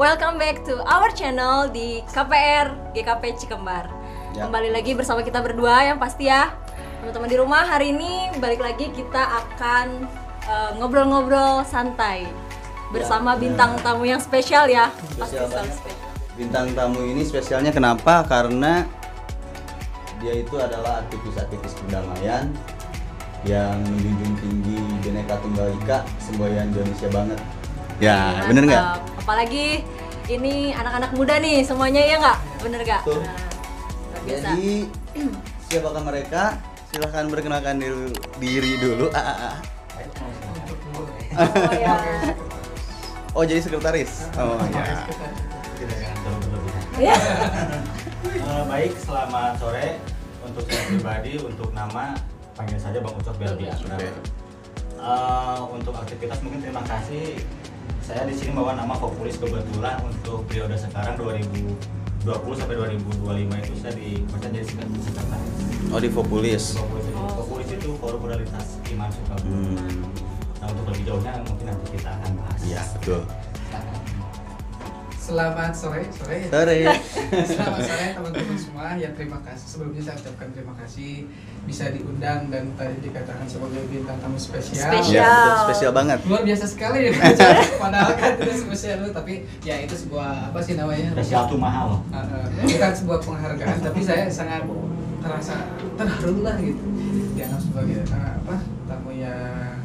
welcome back to our channel di KPR GKP Cikembar. Kembali lagi bersama kita berdua yang pasti ya. Teman-teman di rumah, hari ini balik lagi kita akan ngobrol-ngobrol santai bersama bintang tamu yang spesial ya. Pasti selalu spesial. Bintang tamu ini spesialnya kenapa? Karena dia itu adalah aktivis-aktivis perdamaian yang menjunjung tinggi Bhinneka Tunggal Ika, semboyan Indonesia banget. Ya, bener nggak? Apalagi ini anak-anak muda nih semuanya, ya nggak? Bener nggak? Nah, jadi siapakah mereka? Silahkan perkenalkan diri dulu. Oh, ya. Oh, jadi sekretaris. Oh ya. Baik, selamat sore. Untuk saya pribadi, untuk nama panggil saja Bang Ucok biar lebih akrab. Untuk aktivitas mungkin terima kasih. Saya di sini bawa nama Fopulis kebetulan untuk periode sekarang 2020 sampai 2025 itu saya jadi sekretaris. Oh, di Fopulis. Fopulis itu Forum Modalitas Iman Sukabumi. Nah, untuk lebih jauhnya mungkin nanti kita akan bahas. Iya, betul. Selamat sore. Selamat sore teman-teman semua. Ya, terima kasih. Sebelumnya saya ucapkan terima kasih bisa diundang dan tadi dikatakan sebagai bintang tamu spesial. Ya, betul, spesial banget. Luar biasa sekali ya. Padahal kan tidak spesial tapi ya itu sebuah apa sih namanya? Spesial tuh mahal. Bukan sebuah penghargaan tapi saya sangat terasa terharu lah gitu. Dianggap sebagai tamu yang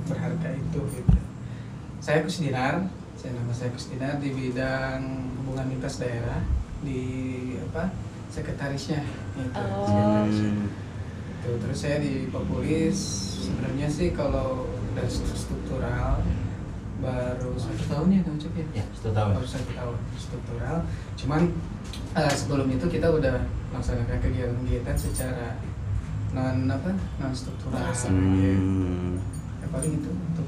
berharga itu gitu. Saya Kusdinar. Nama saya Kusdinar di bidang hubungan lintas daerah di sekretarisnya itu. Terus saya di Fopulis sebenarnya sih kalau dari struktural baru 1 tahun ya Kang Ucok ya? Ya, 1 tahun. Baru 1 tahun struktural. Cuman sebelum itu kita udah melaksanakan kegiatan secara non struktural. Ya paling itu untuk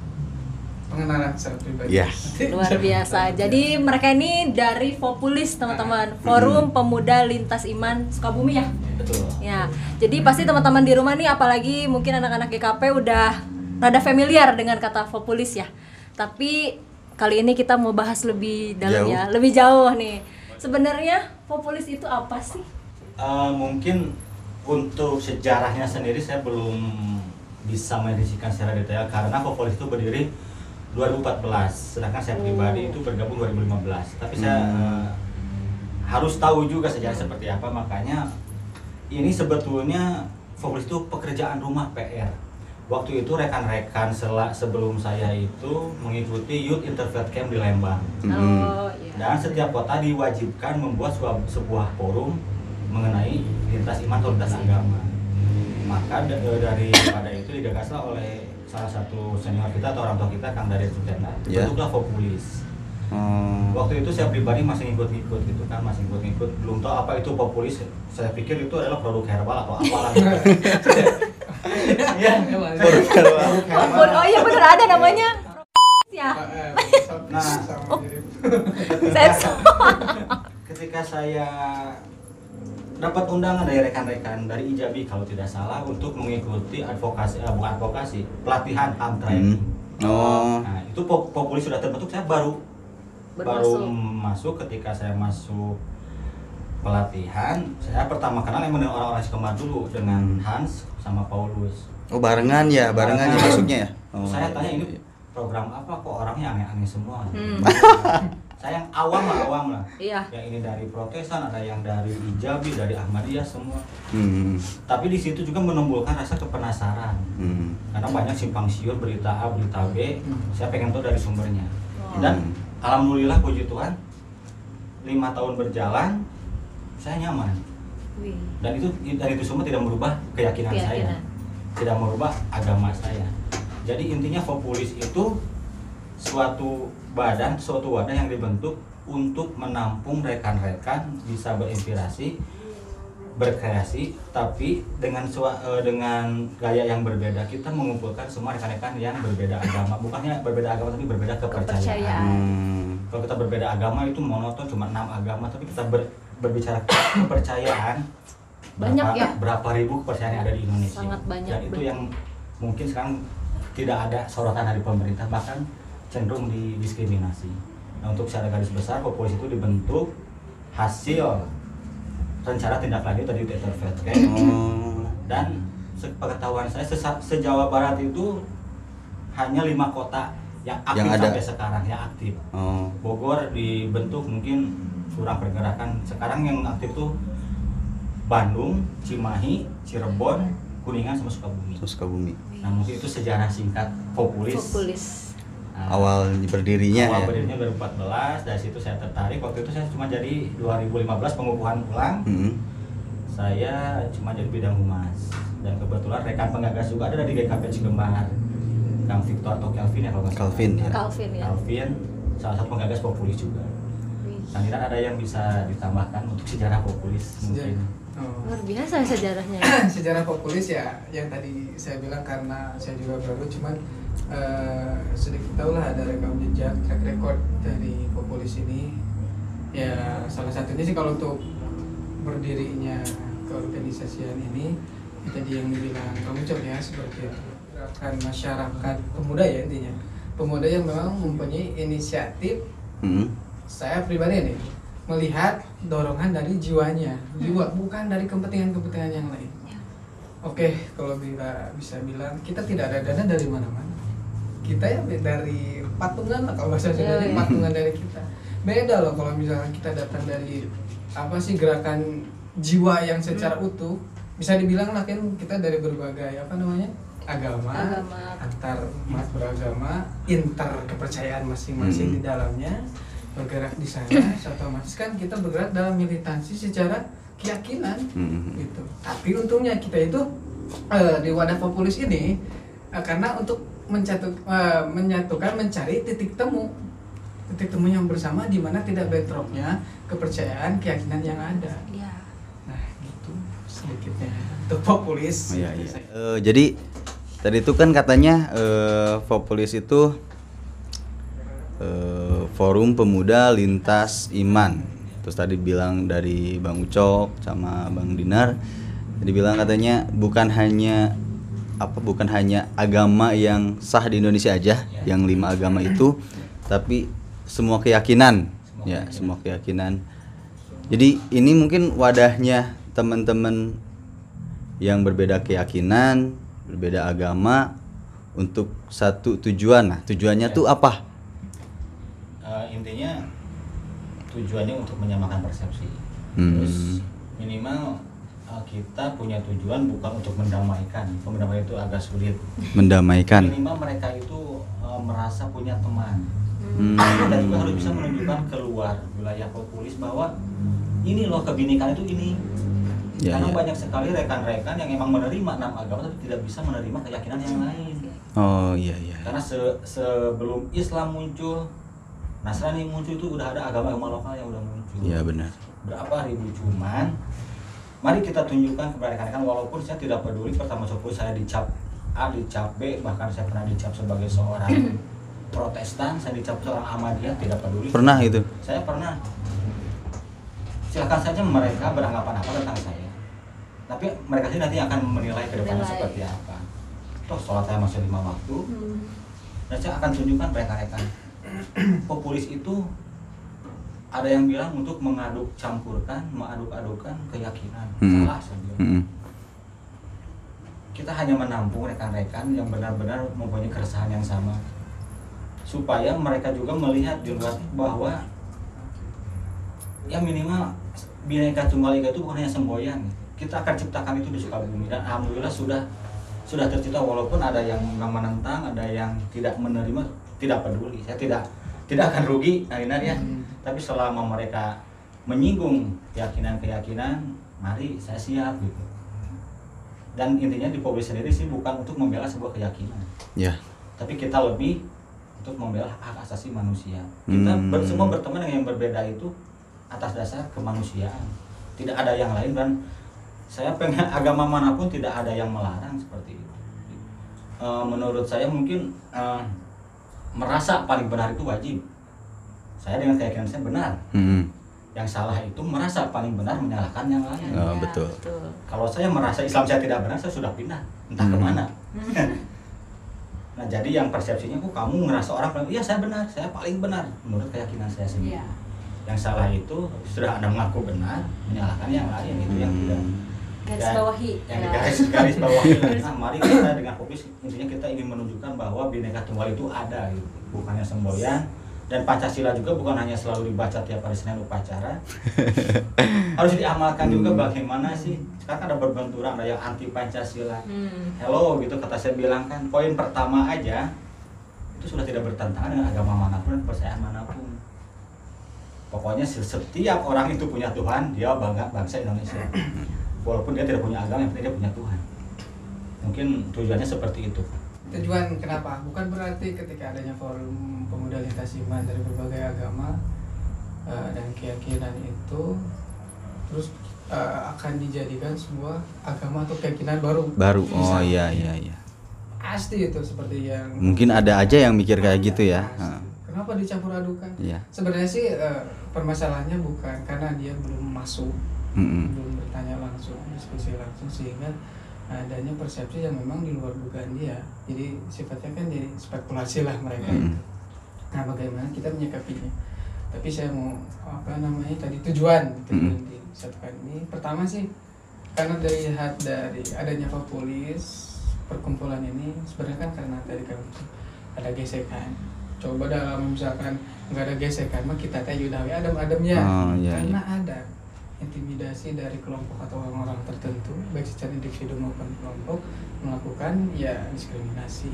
pengenalan secara pribadi. Ya. Luar biasa. Jadi mereka ini dari Fopulis, teman-teman. Forum Pemuda Lintas Iman Sukabumi ya. Betul. Ya. Jadi pasti teman-teman di rumah nih, apalagi mungkin anak-anak GKP udah rada familiar dengan kata Fopulis ya. Tapi kali ini kita mau bahas lebih dalam ya, lebih jauh nih. Sebenarnya Fopulis itu apa sih? Mungkin untuk sejarahnya sendiri saya belum bisa merincikan secara detail karena Fopulis itu berdiri 2014, sedangkan saya pribadi itu bergabung 2015. Tapi saya harus tahu juga sejarah seperti apa, makanya ini sebetulnya Fopulis itu pekerjaan rumah PR. Waktu itu rekan-rekan sebelum saya itu mengikuti Youth Interfaith Camp di Lembang. Dan setiap kota diwajibkan membuat sebuah forum mengenai lintas iman atau lintas agama. Maka daripada itu digagaslah oleh salah satu senior kita atau orang tua kita, Kang Dari Sutena, bentuklah Fopulis. Waktu itu saya pribadi masih ngikut-ngikut gitu kan, belum tahu apa itu Fopulis. Saya pikir itu adalah produk herbal atau apalah. Iya, produk herbal. Oh iya bener, ada namanya. Ya. Nah, ketika saya dapat undangan dari rekan-rekan dari Ijabi kalau tidak salah untuk mengikuti pelatihan arm training. Nah, itu Fopulis sudah terbentuk, saya baru masuk. Ketika saya masuk pelatihan, saya pertama kenal yang orang-orang Cikembar dulu dengan Hans sama Paulus. Oh, barengan ya masuknya ya. Saya tanya ini program apa, kok orangnya aneh-aneh semua. Saya yang awam lah. Iya. Yang ini dari Protesan, ada yang dari Ijabi, dari Ahmadiyah semua. Tapi di situ juga menumbuhkan rasa kepenasaran. Karena banyak simpang siur berita A, berita B. Saya pengen tahu dari sumbernya. Dan alhamdulillah puji Tuhan, 5 tahun berjalan, saya nyaman. Dan itu semua tidak merubah keyakinan saya, tidak merubah agama saya. Jadi intinya Fopulis itu suatu wadah yang dibentuk untuk menampung rekan-rekan bisa berinspirasi, berkreasi, tapi dengan gaya yang berbeda. Kita mengumpulkan semua rekan-rekan yang berbeda agama, bukannya berbeda agama tapi berbeda kepercayaan. Kalau kita berbeda agama itu monoton, cuma 6 agama, tapi kita berbicara kepercayaan, berapa ribu kepercayaan yang ada di Indonesia. Sangat banyak. Dan itu yang mungkin sekarang tidak ada sorotan dari pemerintah, bahkan cenderung didiskriminasi. Nah, untuk secara garis besar Populis itu dibentuk hasil rencana tindak lanjut dari Dr. Vetke. Dan sepengetahuan saya se-Jawa Barat itu hanya 5 kota yang aktif sampai sekarang, yang aktif. Bogor dibentuk mungkin kurang pergerakan. Sekarang yang aktif tuh Bandung, Cimahi, Cirebon, Kuningan sama Sukabumi. Nah, mungkin itu sejarah singkat Populis. Nah, awal berdirinya 2014. Dari situ saya tertarik. Waktu itu saya cuma jadi 2015 pengukuhan ulang. Saya cuma jadi bidang humas. Dan kebetulan rekan penggagas juga ada dari GKP Cikembar, Kang Victor atau Kelvin ya kalau nggak salah. Kelvin, salah satu penggagas Populis juga. Kang Dinar ada yang bisa ditambahkan untuk sejarah Populis mungkin? Luar biasa sejarahnya. Sejarah Populis ya, yang tadi saya bilang karena saya juga baru, cuman sedikit tahu lah ada rekam jejak, track record dari Populis ini. Ya salah satunya sih kalau untuk berdirinya keorganisasian ini, tadi yang dibilang kamu coba ya seperti itu. Gerakan masyarakat pemuda ya intinya, pemuda yang memang mempunyai inisiatif. Saya pribadi nih melihat dorongan dari jiwa, bukan dari kepentingan yang lain. Oke, kalau bisa bilang kita tidak ada dana dari mana-mana. Kita ya dari patungan lah, kalau bahasa Sunda patungan dari kita. Beda loh kalau misalnya kita datang dari gerakan jiwa yang secara utuh. Bisa dibilang lah kan kita dari berbagai agama. Antar umat beragama, inter kepercayaan masing-masing di dalamnya. Bergerak di sana, otomatis kan kita bergerak dalam militansi secara keyakinan gitu. Tapi untungnya kita itu di wadah Populis ini karena untuk menyatukan, mencari titik temu yang bersama di mana tidak bentroknya kepercayaan, keyakinan yang ada. Nah gitu sedikitnya untuk Populis. Jadi tadi itu kan katanya Populis itu Forum Pemuda Lintas Iman. Terus tadi bilang dari Bang Ucok sama Bang Dinar, tadi bilang katanya bukan hanya agama yang sah di Indonesia aja, yang 5 agama itu, tapi semua keyakinan. Semua keyakinan. Jadi ini mungkin wadahnya teman-teman yang berbeda keyakinan, berbeda agama untuk satu tujuan. Nah, tujuannya tuh apa? Intinya tujuannya untuk menyamakan persepsi. Terus minimal kita punya tujuan bukan untuk mendamaikan. Mendamaikan itu agak sulit. Mendamaikan. Minimal mereka itu merasa punya teman. Kita juga harus bisa menunjukkan keluar wilayah Populis bahwa ini loh kebinekaan itu ini. Karena banyak sekali rekan-rekan yang emang menerima 6 agama tapi tidak bisa menerima keyakinan yang lain. Karena sebelum Islam muncul, Nasrani muncul, itu udah ada agama-agama lokal yang udah muncul. Iya benar. Berapa ribu, cuman mari kita tunjukkan kepada rekan-rekan, walaupun saya tidak peduli pertama suku saya dicap A, dicap B, bahkan saya pernah dicap sebagai seorang Protestan, saya dicap seorang Ahmadiyah, tidak peduli. Pernah itu? Saya pernah. Silakan saja mereka beranggapan apa tentang saya. Tapi mereka sih nanti akan menilai ke depannya seperti apa. Toh sholat saya masih 5 waktu. Dan saya akan tunjukkan rekan-rekan. Populis itu ada yang bilang untuk mengaduk-adukan keyakinan. Salah saja. Kita hanya menampung rekan-rekan yang benar-benar mempunyai keresahan yang sama, supaya mereka juga melihat di luar bahwa ya minimal Bhinneka Tunggal Ika itu bukan hanya semboyan. Kita akan ciptakan itu di Sukabumi, dan alhamdulillah sudah tercipta, walaupun ada yang menentang, ada yang tidak menerima. Tidak peduli, saya tidak akan rugi, Dinar ya. Tapi selama mereka menyinggung keyakinan, mari saya siap gitu. Dan intinya di Populis sendiri sih bukan untuk membela sebuah keyakinan, tapi kita lebih untuk membela hak asasi manusia. Kita semua berteman dengan yang berbeda itu atas dasar kemanusiaan, tidak ada yang lain. Dan saya pengen agama manapun tidak ada yang melarang seperti itu. Menurut saya mungkin merasa paling benar itu wajib. Saya dengan keyakinan saya benar. Yang salah itu merasa paling benar menyalahkan yang lain. Betul. Kalau saya merasa Islam saya tidak benar, saya sudah pindah entah kemana. Nah jadi yang persepsinya kok kamu ngerasa orang paling, iya saya benar, saya paling benar menurut keyakinan saya sendiri. Iya. Yang salah itu sudah Anda mengaku benar, menyalahkan yang lain itu yang tidak. Garis Dan bawahi. yang Ya. garis bawahi lah. Nah, mari kita dengan Popis intinya kita ingin menunjukkan bahwa Bhinneka Tunggal itu ada gitu, bukannya semboyan. Dan Pancasila juga bukan hanya selalu dibaca tiap hari Senin upacara, harus diamalkan juga. Bagaimana sih sekarang ada berbenturan, ada yang anti Pancasila, hello gitu kata saya bilang kan, poin pertama aja itu sudah tidak bertentangan dengan agama manapun dan kepercayaan manapun. Pokoknya setiap orang itu punya Tuhan, dia bangga bangsa Indonesia, walaupun dia tidak punya agama, yang penting dia punya Tuhan. Mungkin tujuannya seperti itu. Tujuan kenapa? Bukan berarti ketika adanya forum pemuda lintas iman dari berbagai agama dan keyakinan itu terus akan dijadikan sebuah agama atau keyakinan baru. Oh iya. Pasti itu seperti yang Mungkin ada aja yang mikir kayak gitu ya. Kenapa dicampur adukan? Iya. Sebenarnya sih permasalahannya bukan karena dia belum masuk, belum bertanya langsung, diskusi langsung, sehingga adanya persepsi yang memang di luar dugaan dia. Jadi sifatnya kan jadi spekulasi lah mereka itu. Nah, bagaimana kita menyikapinya? Tapi saya mau tadi tujuan disatukan ini. Pertama sih karena dilihat dari adanya Populis, perkumpulan ini sebenarnya kan karena tadi kan ada gesekan. Coba dalam misalkan nggak ada gesekan mah kita teh yudawi adem-ademnya. Karena ada intimidasi dari kelompok atau orang-orang tertentu, baik secara individu maupun kelompok, melakukan ya diskriminasi,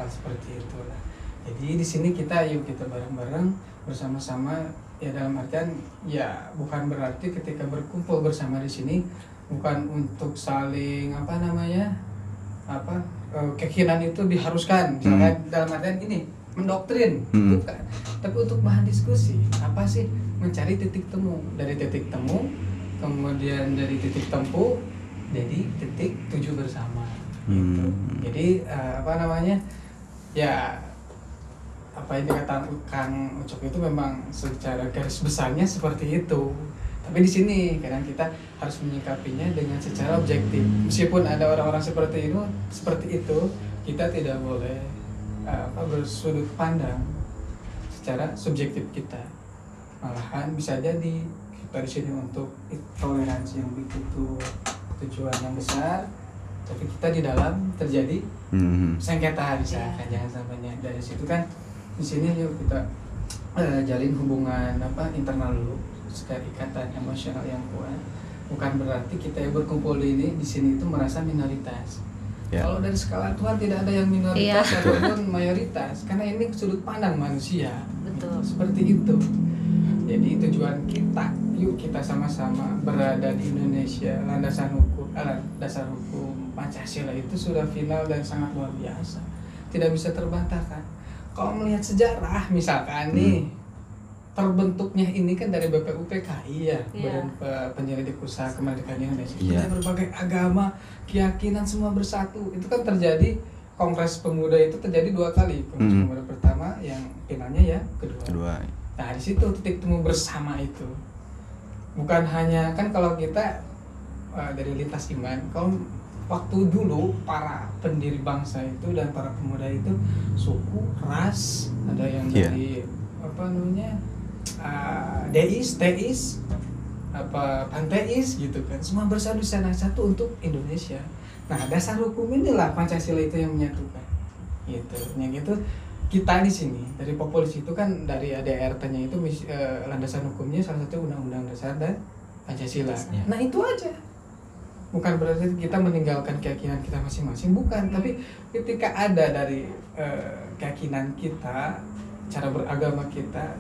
hal seperti itulah. Jadi di sini kita bareng-bareng bersama-sama, ya dalam artian ya bukan berarti ketika berkumpul bersama di sini bukan untuk saling keyakinan itu diharuskan, misalkan dalam artian ini mendoktrin, bukan, tapi untuk bahan diskusi. Apa sih? Mencari titik temu, dari titik temu kemudian dari titik tempuh jadi titik tuju bersama gitu. Jadi ya apa yang dikatakan Kang Ucok itu memang secara garis besarnya seperti itu. Tapi di sini kadang kita harus menyikapinya dengan secara objektif. Meskipun ada orang-orang seperti itu, kita tidak boleh bersudut pandang secara subjektif kita. Malahan bisa jadi kita di sini untuk toleransi yang begitu tujuan yang besar, tapi kita di dalam terjadi sengketa misalkan. Jangan sampai dari situ kan. Di sini yuk kita jalin hubungan internal dulu, secara ikatan emosional yang kuat. Bukan berarti kita yang berkumpul di sini itu merasa minoritas. Kalau dari skala Tuhan tidak ada yang minoritas ataupun mayoritas, karena ini sudut pandang manusia. Betul. Seperti itu. Jadi tujuan kita, yuk kita sama-sama berada di Indonesia. Landasan hukum, dasar hukum Pancasila itu sudah final dan sangat luar biasa. Tidak bisa terbantahkan. Kalau melihat sejarah misalkan nih, terbentuknya ini kan dari BPUPKI ya, Badan Penyelidik Usaha Kemerdekaan Indonesia. Dari berbagai agama, keyakinan semua bersatu. Itu kan terjadi, Kongres Pemuda itu terjadi 2 kali. Kongres Pemuda pertama, yang finalnya ya kedua. Nah di situ titik temu bersama itu. Bukan hanya kan kalau kita dari lintas iman, kalau waktu dulu para pendiri bangsa itu dan para pemuda itu suku, ras, ada yang dari deis, teis, panteis gitu kan, semua bersatu di sana, satu untuk Indonesia. Nah dasar hukum inilah Pancasila itu yang menyatukan, gitu. Yang gitu kita di sini dari Populis itu kan dari ADRT-nya itu landasan hukumnya salah satu Undang-Undang Dasar dan Pancasila. Nah itu aja. Bukan berarti kita meninggalkan keyakinan kita masing-masing, bukan. Tapi ketika ada dari keyakinan kita, cara beragama kita,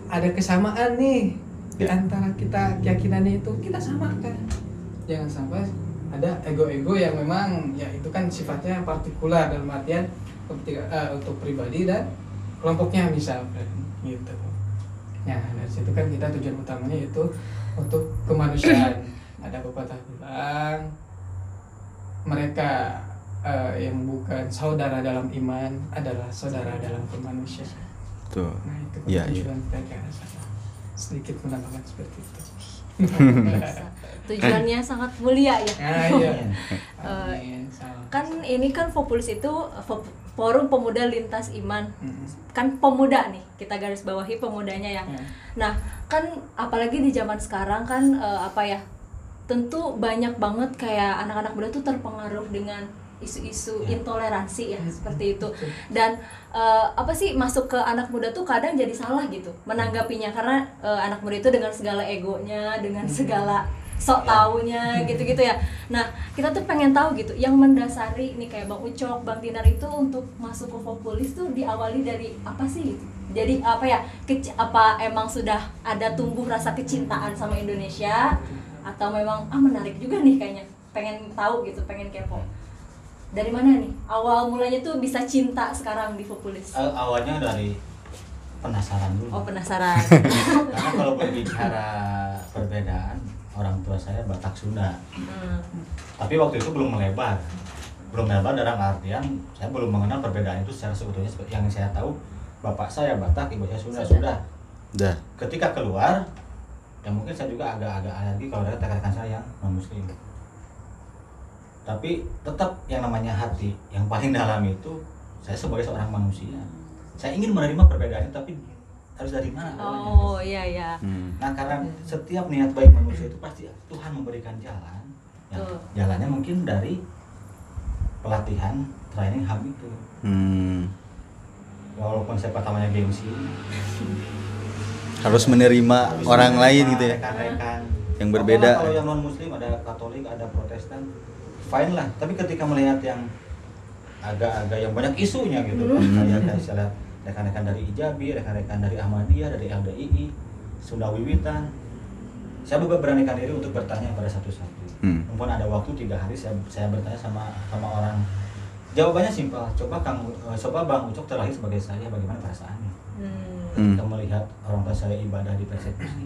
ada kesamaan nih di antara kita, keyakinannya itu kita samakan. Jangan sampai ada ego-ego yang memang ya itu kan sifatnya partikular, dalam artian untuk pribadi dan kelompoknya misalkan gitu. Nah dari situ kan kita tujuan utamanya itu untuk kemanusiaan. Ada pepatah bilang mereka yang bukan saudara dalam iman adalah saudara dalam kemanusiaan. Tuh. Nah itu tujuan kita ke arah sana. Sedikit menambahkan seperti itu. Tujuannya sangat mulia ya. Iya. Kan ini kan Fopulis itu Forum Pemuda Lintas Iman. Kan pemuda nih, kita garis bawahi pemudanya ya. Nah, kan apalagi di zaman sekarang kan tentu banyak banget kayak anak-anak muda tuh terpengaruh dengan isu-isu intoleransi ya, seperti itu. Dan masuk ke anak muda tuh kadang jadi salah gitu menanggapinya, karena anak muda itu dengan segala egonya, dengan segala sok taunya gitu-gitu ya. Nah, kita tuh pengen tahu gitu, yang mendasari nih kayak Bang Ucok, Bang Dinar itu untuk masuk ke Fopulis tuh diawali dari apa sih gitu? Jadi apa emang sudah ada tumbuh rasa kecintaan sama Indonesia, atau memang menarik juga nih kayaknya, pengen tahu gitu, pengen kepo. Dari mana nih? Awal mulanya tuh bisa cinta sekarang di Fopulis? Awalnya dari penasaran dulu. Oh, penasaran. Karena kalau berbicara perbedaan, orang tua saya Batak Sunda. Tapi waktu itu belum melebar dalam artian saya belum mengenal perbedaan itu secara seutuhnya. Yang saya tahu bapak saya Batak, ibu saya Sunda. Sudah. Ketika keluar, ya mungkin saya juga agak alergi kalau ada rekan-rekan saya yang non muslim. Tapi tetap yang namanya hati yang paling dalam itu, saya sebagai seorang manusia, saya ingin menerima perbedaannya, tapi harus dari mana? Oh iya. Nah, karena setiap niat baik manusia itu pasti Tuhan memberikan jalan. Ya, jalannya mungkin dari pelatihan training HAM itu. Walaupun saya pertamanya gengsi, harus menerima orang lain gitu ya, rekan-rekan yang berbeda. Kalau yang non muslim ada Katolik, ada Protestan, fine lah. Tapi ketika melihat yang agak-agak yang banyak isunya gitu, kayak saya lihat rekan-rekan dari Ijabi, rekan-rekan dari Ahmadiyah, dari LDII, Sunda Wiwitan, saya beranikan diri untuk bertanya pada satu-satu. Mumpun ada waktu 3 hari, saya bertanya sama orang. Jawabannya simpel. Coba Bang Ucok terlahir sebagai saya, bagaimana perasaannya? Ketika melihat orang tua saya ibadah di persekusi,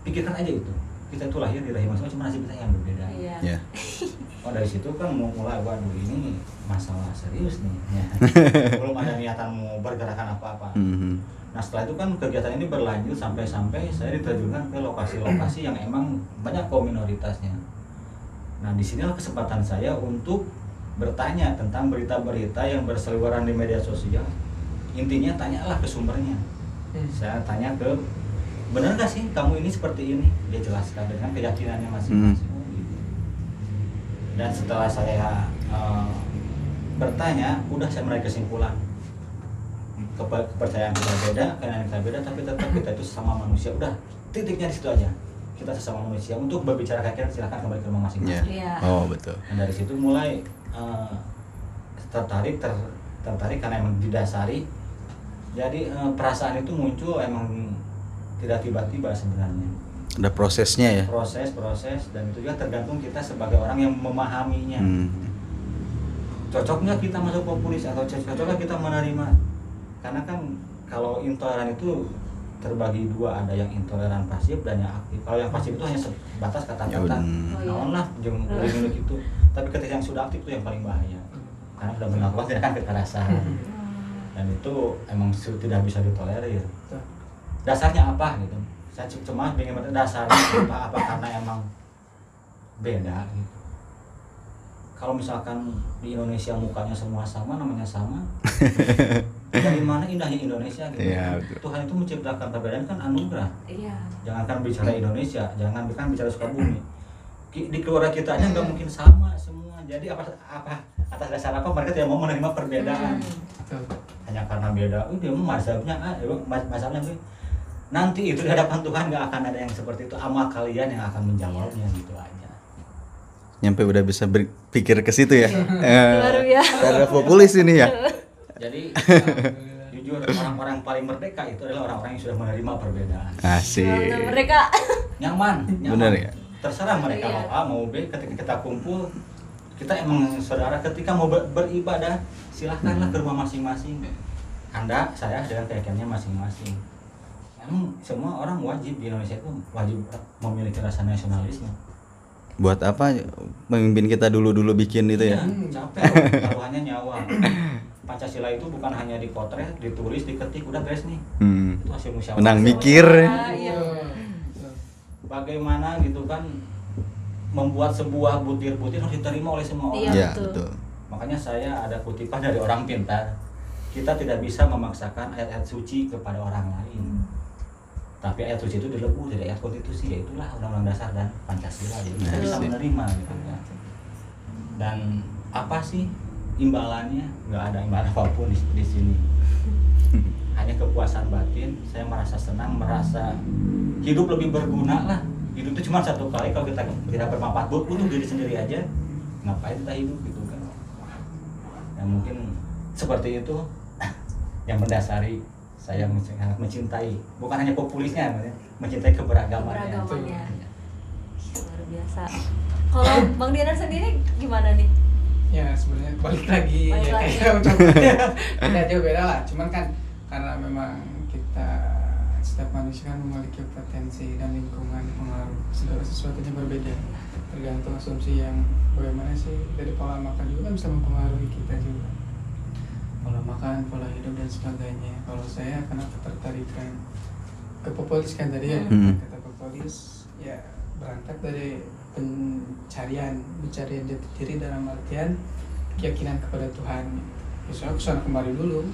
pikirkan aja itu. Kita itu lahir di rahim masing-masing, cuma nasib kita yang berbeda. Iya. Oh, dari situ kan mulai, waduh ini masalah serius nih. Belum ada niatan mau bergerakan apa-apa. Nah, setelah itu kan kegiatan ini berlanjut sampai saya diterjunkan ke lokasi-lokasi yang emang banyak kaum minoritasnya. Nah, disinilah kesempatan saya untuk bertanya tentang berita-berita yang berseliweran di media sosial. Intinya tanyalah ke sumbernya. Saya tanya ke, benar gak sih kamu ini seperti ini? Dia jelaskan dengan keyakinannya masing-masing. Dan setelah saya bertanya, udah saya menarik kesimpulan. Kepercayaan kita beda, keyakinan kita beda, tapi tetap kita itu sesama manusia. Udah, titiknya di situ aja. Kita sesama manusia. Untuk berbicara keyakinan silahkan kembali ke rumah masing-masing. Oh, betul. Dan dari situ mulai tertarik karena emang didasari. Jadi perasaan itu muncul emang tidak tiba-tiba sebenarnya. Ada prosesnya ya. Proses dan itu juga tergantung kita sebagai orang yang memahaminya. Cocok nggak kita masuk Fopulis atau cocok nggak kita menerima? Karena kan kalau intoleran itu terbagi 2, ada yang intoleran pasif dan yang aktif. Kalau yang pasif itu hanya sebatas kata-kata, naon lah jeung itu. Tapi ketika yang sudah aktif itu yang paling bahaya. Karena sudah melakukan tindakan kekerasan. Dan itu emang tidak bisa ditolerir. Dasarnya apa gitu? Saya cuma bingung dasarnya apa karena emang beda gitu. Kalau misalkan di Indonesia mukanya semua sama, namanya sama, dari mana indahnya Indonesia gitu. Tuhan itu menciptakan perbedaan kan anugerah. Jangankan bicara Indonesia, jangan bicara Sukabumi, di keluarga kita aja nggak mungkin sama semua. Jadi apa atas dasar apa mereka tidak mau menerima perbedaan? Hanya karena beda, dia mazhabnya nanti itu di hadapan Tuhan nggak akan ada yang seperti itu. Amal kalian yang akan menjawabnya gitu aja. Nyampe udah bisa berpikir ke situ ya. Luar biasa. Karena Fopulis ini ya. Jadi jujur orang-orang paling merdeka itu adalah orang-orang yang sudah menerima perbedaan. Asik. Mereka Nyaman. Bener ya. Terserah mereka mau A mau B, ketika kita kumpul kita emang saudara. Ketika mau beribadah silahkanlah ke rumah masing-masing. Anda, saya dengan keyakinannya masing-masing. Emang semua orang wajib di Indonesia itu wajib memiliki rasa nasionalisme. Buat apa pemimpin kita dulu bikin itu ya? Capek, taruhannya nyawa. Pancasila itu bukan hanya dipotret, ditulis, diketik, udah beres nih. Itu hasil musyawarah. Menang mikir. bagaimana gitu kan membuat sebuah butir-butir harus diterima oleh semua orang. Iya, betul. Makanya saya ada kutipan dari orang pintar, kita tidak bisa memaksakan ayat-ayat suci kepada orang lain. Tapi ayat suci itu dilebur dari ayat konstitusi, yaitulah undang-undang dasar dan Pancasila. Jadi kita bisa menerima gitu kan. Dan apa sih imbalannya? Nggak ada imbalan apapun di sini. Hanya kepuasan batin. Saya merasa senang, merasa hidup lebih berguna lah. Hidup itu cuma satu kali, kalau kita tidak bermanfaat untuk diri sendiri aja, ngapain kita hidup gitu kan? Ya mungkin seperti itu yang mendasari saya sangat mencintai, bukan hanya populisnya, mencintai keberagamannya. Luar biasa. Kalau Bang Dinan sendiri gimana nih? Ya sebenarnya balik lagi Balik ya lagi. kayak ucapannya beda jauh beda lah. Cuman kan karena memang kita setiap manusia kan memiliki potensi dan lingkungan pengaruh segala sesuatunya berbeda. Tergantung asumsi yang bagaimana sih dari pola makan juga kan bisa mempengaruhi kita juga. Pola makan, pola hidup dan sebagainya. Kalau saya kenapa tertarikan ke populis kan tadi ya, kata populis ya berangkat dari pencarian jati diri dalam artian keyakinan kepada Tuhan. Misalnya aku sana kembali dulu,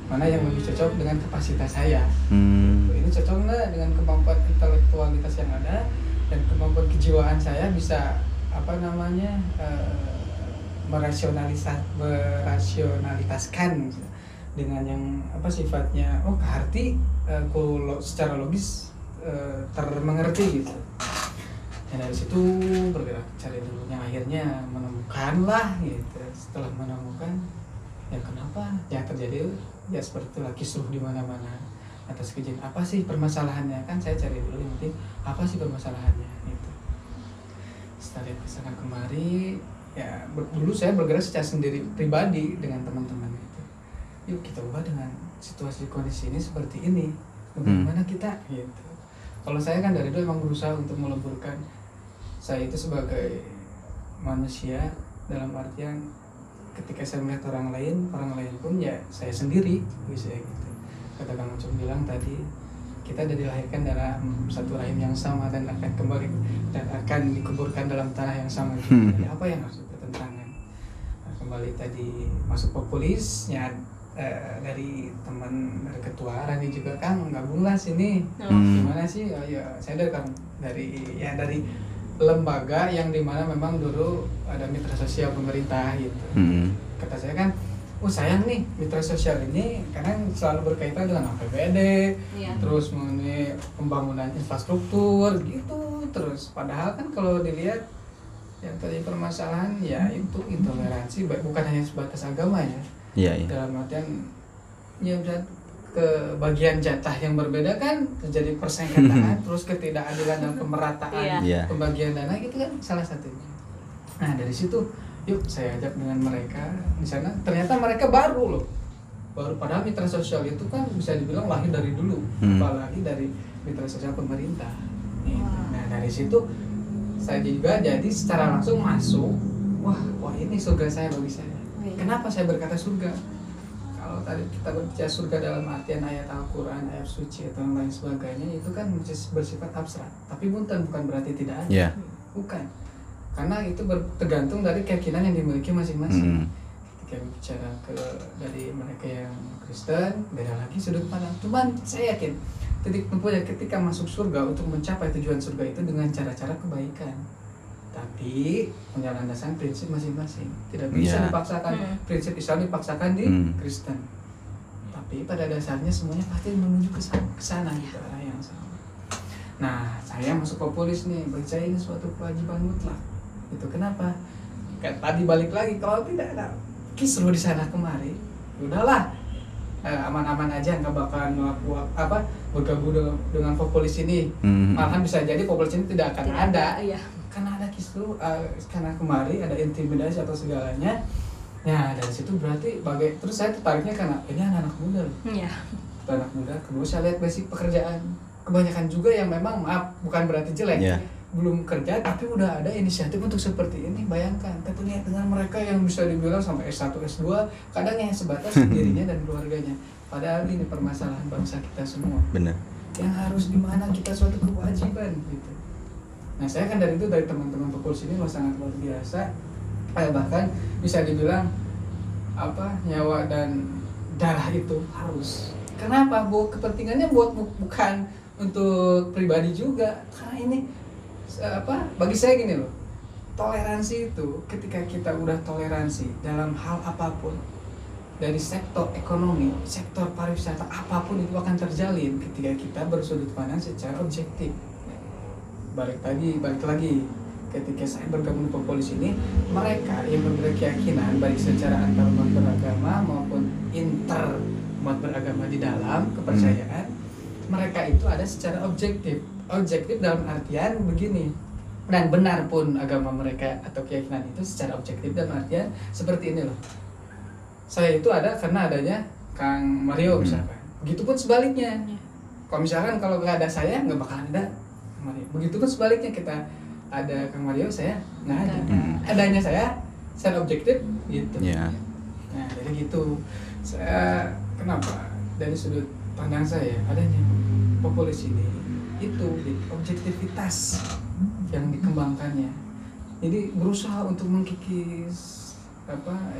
mana yang lebih cocok dengan kapasitas saya. Ini cocok nggak dengan kemampuan intelektualitas yang ada dan kemampuan kejiwaan saya bisa merasionalitaskan dengan yang sifatnya kearti secara logis termengerti gitu. Dan dari situ bergerak cari dulunya, akhirnya menemukanlah gitu. Setelah menemukan, ya kenapa yang terjadi ya seperti itu, kisruh di mana-mana atas kejadian. Apa sih permasalahannya? Kan saya cari dulu yang penting apa sih permasalahannya gitu. Setelah kesana kemari, ya dulu saya bergerak secara sendiri pribadi dengan teman-teman itu. Yuk kita ubah dengan situasi kondisi ini seperti ini. Bagaimana kita gitu. Kalau saya kan dari dulu emang berusaha untuk meleburkan saya itu sebagai manusia dalam artian ketika saya melihat orang lain pun ya saya sendiri bisa gitu. Kata Kang Ucok bilang tadi, kita sudah dilahirkan dalam satu rahim yang sama dan akan kembali dan akan dikuburkan dalam tanah yang sama. Jadi apa yang harus bertentangan? Nah, kembali tadi masuk populisnya dari teman dari ketua Rani juga Kang gabunglah sini. Gimana sih? Oh ya saya dari lembaga yang dimana memang dulu ada mitra sosial pemerintah gitu. Kata saya kan, sayang nih mitra sosial ini karena selalu berkaitan dengan APBD, terus mengenai pembangunan infrastruktur gitu. Terus padahal kan kalau dilihat yang tadi permasalahan ya itu intoleransi, bukan hanya sebatas agama ya. Dalam artian ya ke bagian jatah yang berbeda kan terjadi persengketaan, terus ketidakadilan dan pemerataan pembagian dana itu kan salah satunya. Nah dari situ yuk saya ajak dengan mereka di sana, ternyata mereka baru padahal mitra sosial itu kan bisa dibilang lahir dari dulu, apalagi dari mitra sosial pemerintah. Nah dari situ saya juga jadi secara langsung masuk, wah ini surga saya bagi saya. Kenapa saya berkata surga? Kalau tadi kita berbicara surga dalam artian ayat Al-Quran, ayat suci atau lain sebagainya itu kan bersifat abstrak. Tapi bukan berarti tidak ada. Bukan. Karena itu tergantung dari keyakinan yang dimiliki masing-masing. Ketika bicara dari mereka yang Kristen, beda lagi sudut pandang. Cuman saya yakin titik tempuhnya ketika masuk surga untuk mencapai tujuan surga itu dengan cara-cara kebaikan. Tapi punya landasan prinsip masing-masing. Tidak bisa dipaksakan prinsip Islam dipaksakan di Kristen. Tapi pada dasarnya semuanya pasti menuju ke sana gitu, arah yang sama. Nah, saya masuk populis nih, bagi saya ini suatu kewajiban mutlak. Itu kenapa? Kayak tadi balik lagi, kalau tidak ada kisruh di sana kemari, udahlah aman-aman aja, nggak bakalan bergabung dengan populis ini. Malahan bisa jadi populis ini tidak akan ada. Karena ada kisruh, karena kemari ada intimidasi atau segalanya. Nah dari situ berarti terus saya tertariknya karena ini anak-anak muda loh. Anak muda. Kedua saya lihat basic pekerjaan. Kebanyakan juga yang memang bukan berarti jelek, belum kerja tapi udah ada inisiatif untuk seperti ini. Bayangkan, ketemu dengan mereka yang bisa dibilang sampai S1, S2, kadang yang sebatas dirinya dan keluarganya. Padahal ini permasalahan bangsa kita semua. Benar. Yang harus dimana kita suatu kewajiban gitu. Nah saya kan dari teman-teman populis ini sangat luar biasa, bahkan bisa dibilang nyawa dan darah itu harus. Kenapa? Kepentingannya bukan untuk pribadi juga, karena ini bagi saya gini loh, toleransi itu ketika kita udah toleransi dalam hal apapun, dari sektor ekonomi, sektor pariwisata, apapun itu akan terjalin ketika kita bersudut pandang secara objektif. Balik lagi ketika saya bergabung di populis ini, mereka yang berbeda keyakinan baik secara antar umat beragama maupun inter umat beragama di dalam kepercayaan, mereka itu ada secara objektif dalam artian begini, dan benar pun agama mereka atau keyakinan itu secara objektif dalam artian seperti ini loh, saya itu ada karena adanya Kang Mario misalkan, begitupun sebaliknya, kalau misalkan kalau nggak ada saya nggak bakalan ada Mario. Begitupun sebaliknya, kita ada Kang Mario, saya nggak ada. Adanya saya secara objektif gitu. Yeah. Nah jadi gitu. Saya kenapa dari sudut pandang saya adanya populis ini itu objektivitas yang dikembangkannya. Jadi berusaha untuk mengkikis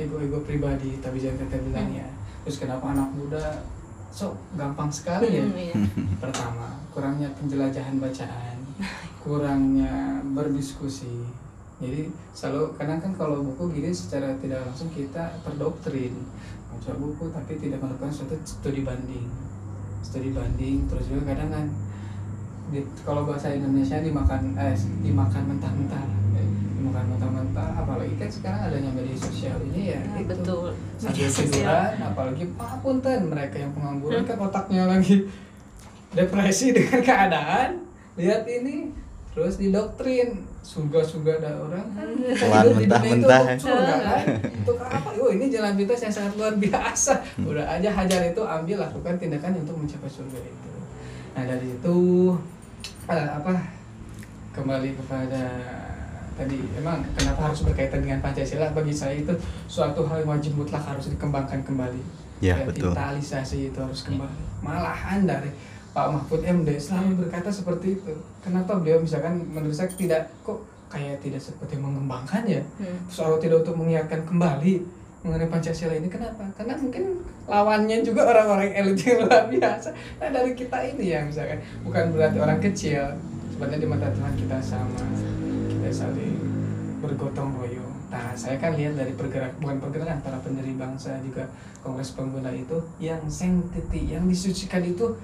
ego-ego pribadi, tapi jangan kita bilangnya. Terus kenapa anak muda sok gampang sekali ya? Pertama, kurangnya penjelajahan bacaan, kurangnya berdiskusi. Jadi selalu kadang kan kalau buku gini secara tidak langsung kita terdoktrin baca buku tapi tidak melakukan suatu studi banding terus juga kadang kan kalau bahasa Indonesia dimakan mentah-mentah, apalagi kan sekarang adanya media sosial ini ya itu. Betul. Sambil tiduran, apalagi punten mereka yang pengangguran kan otaknya lagi depresi dengan keadaan, lihat ini terus didoktrin surga ada orang kan hidup di dunia itu untuk surga kan, untuk apa? Ini jalan pintas yang sangat luar biasa, udah aja hajar itu, ambil, lakukan tindakan untuk mencapai surga itu. Nah dari itu kembali kepada tadi, emang kenapa harus berkaitan dengan Pancasila? Bagi saya itu suatu hal yang wajib mutlak harus dikembangkan kembali. Ya, betul. Digitalisasi itu harus kembali. Malahan dari Pak Mahfud MD selalu berkata seperti itu. Kenapa beliau misalkan menurut saya tidak seperti mengembangkan ya, soal tidak untuk mengingatkan kembali mengenai Pancasila ini. Kenapa? Karena mungkin lawannya juga orang-orang elit yang luar biasa. Nah dari kita ini ya misalkan, bukan berarti orang kecil, sebenarnya di mata Tuhan kita sama, kita saling bergotong royong. Nah saya kan lihat dari pergerakan para pendiri bangsa juga Kongres Pengguna itu, yang sanctity, yang disucikan itu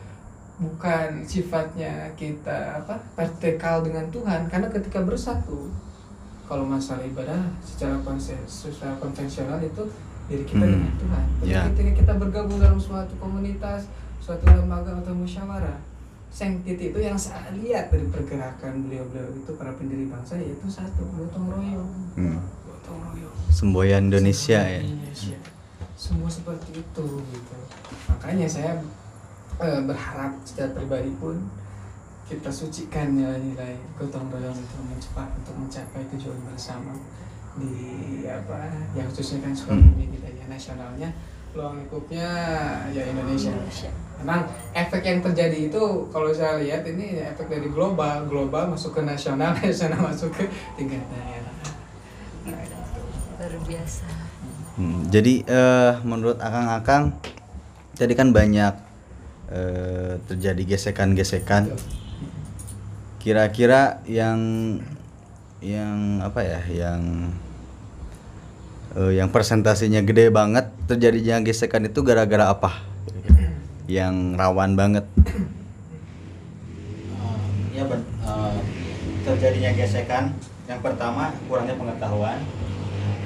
bukan sifatnya kita vertikal dengan Tuhan, karena ketika bersatu, kalau masalah ibadah secara konvensional itu diri kita dengan Tuhan. Tapi ketika kita bergabung dalam suatu komunitas, suatu lembaga atau musyawarah, sanctity itu yang saya lihat dari pergerakan beliau-beliau itu para pendiri bangsa, yaitu satu, gotong royong. Gotong royong. Semboyan Indonesia ya. Semua seperti itu gitu. Makanya saya berharap secara pribadi pun kita sucikan nilai-nilai gotong royong itu untuk mencapai tujuan bersama di ya khususnya kan Sukabumi kita ya, nasionalnya ruang lingkupnya ya Indonesia. Memang efek yang terjadi itu kalau saya lihat ini efek dari global masuk ke nasional masuk ke tingkat daerah. Luar biasa. Jadi menurut akang tadi kan banyak terjadi gesekan-gesekan. Kira-kira yang persentasenya gede banget terjadinya gesekan itu gara-gara apa? Yang rawan banget. Terjadinya gesekan, yang pertama kurangnya pengetahuan,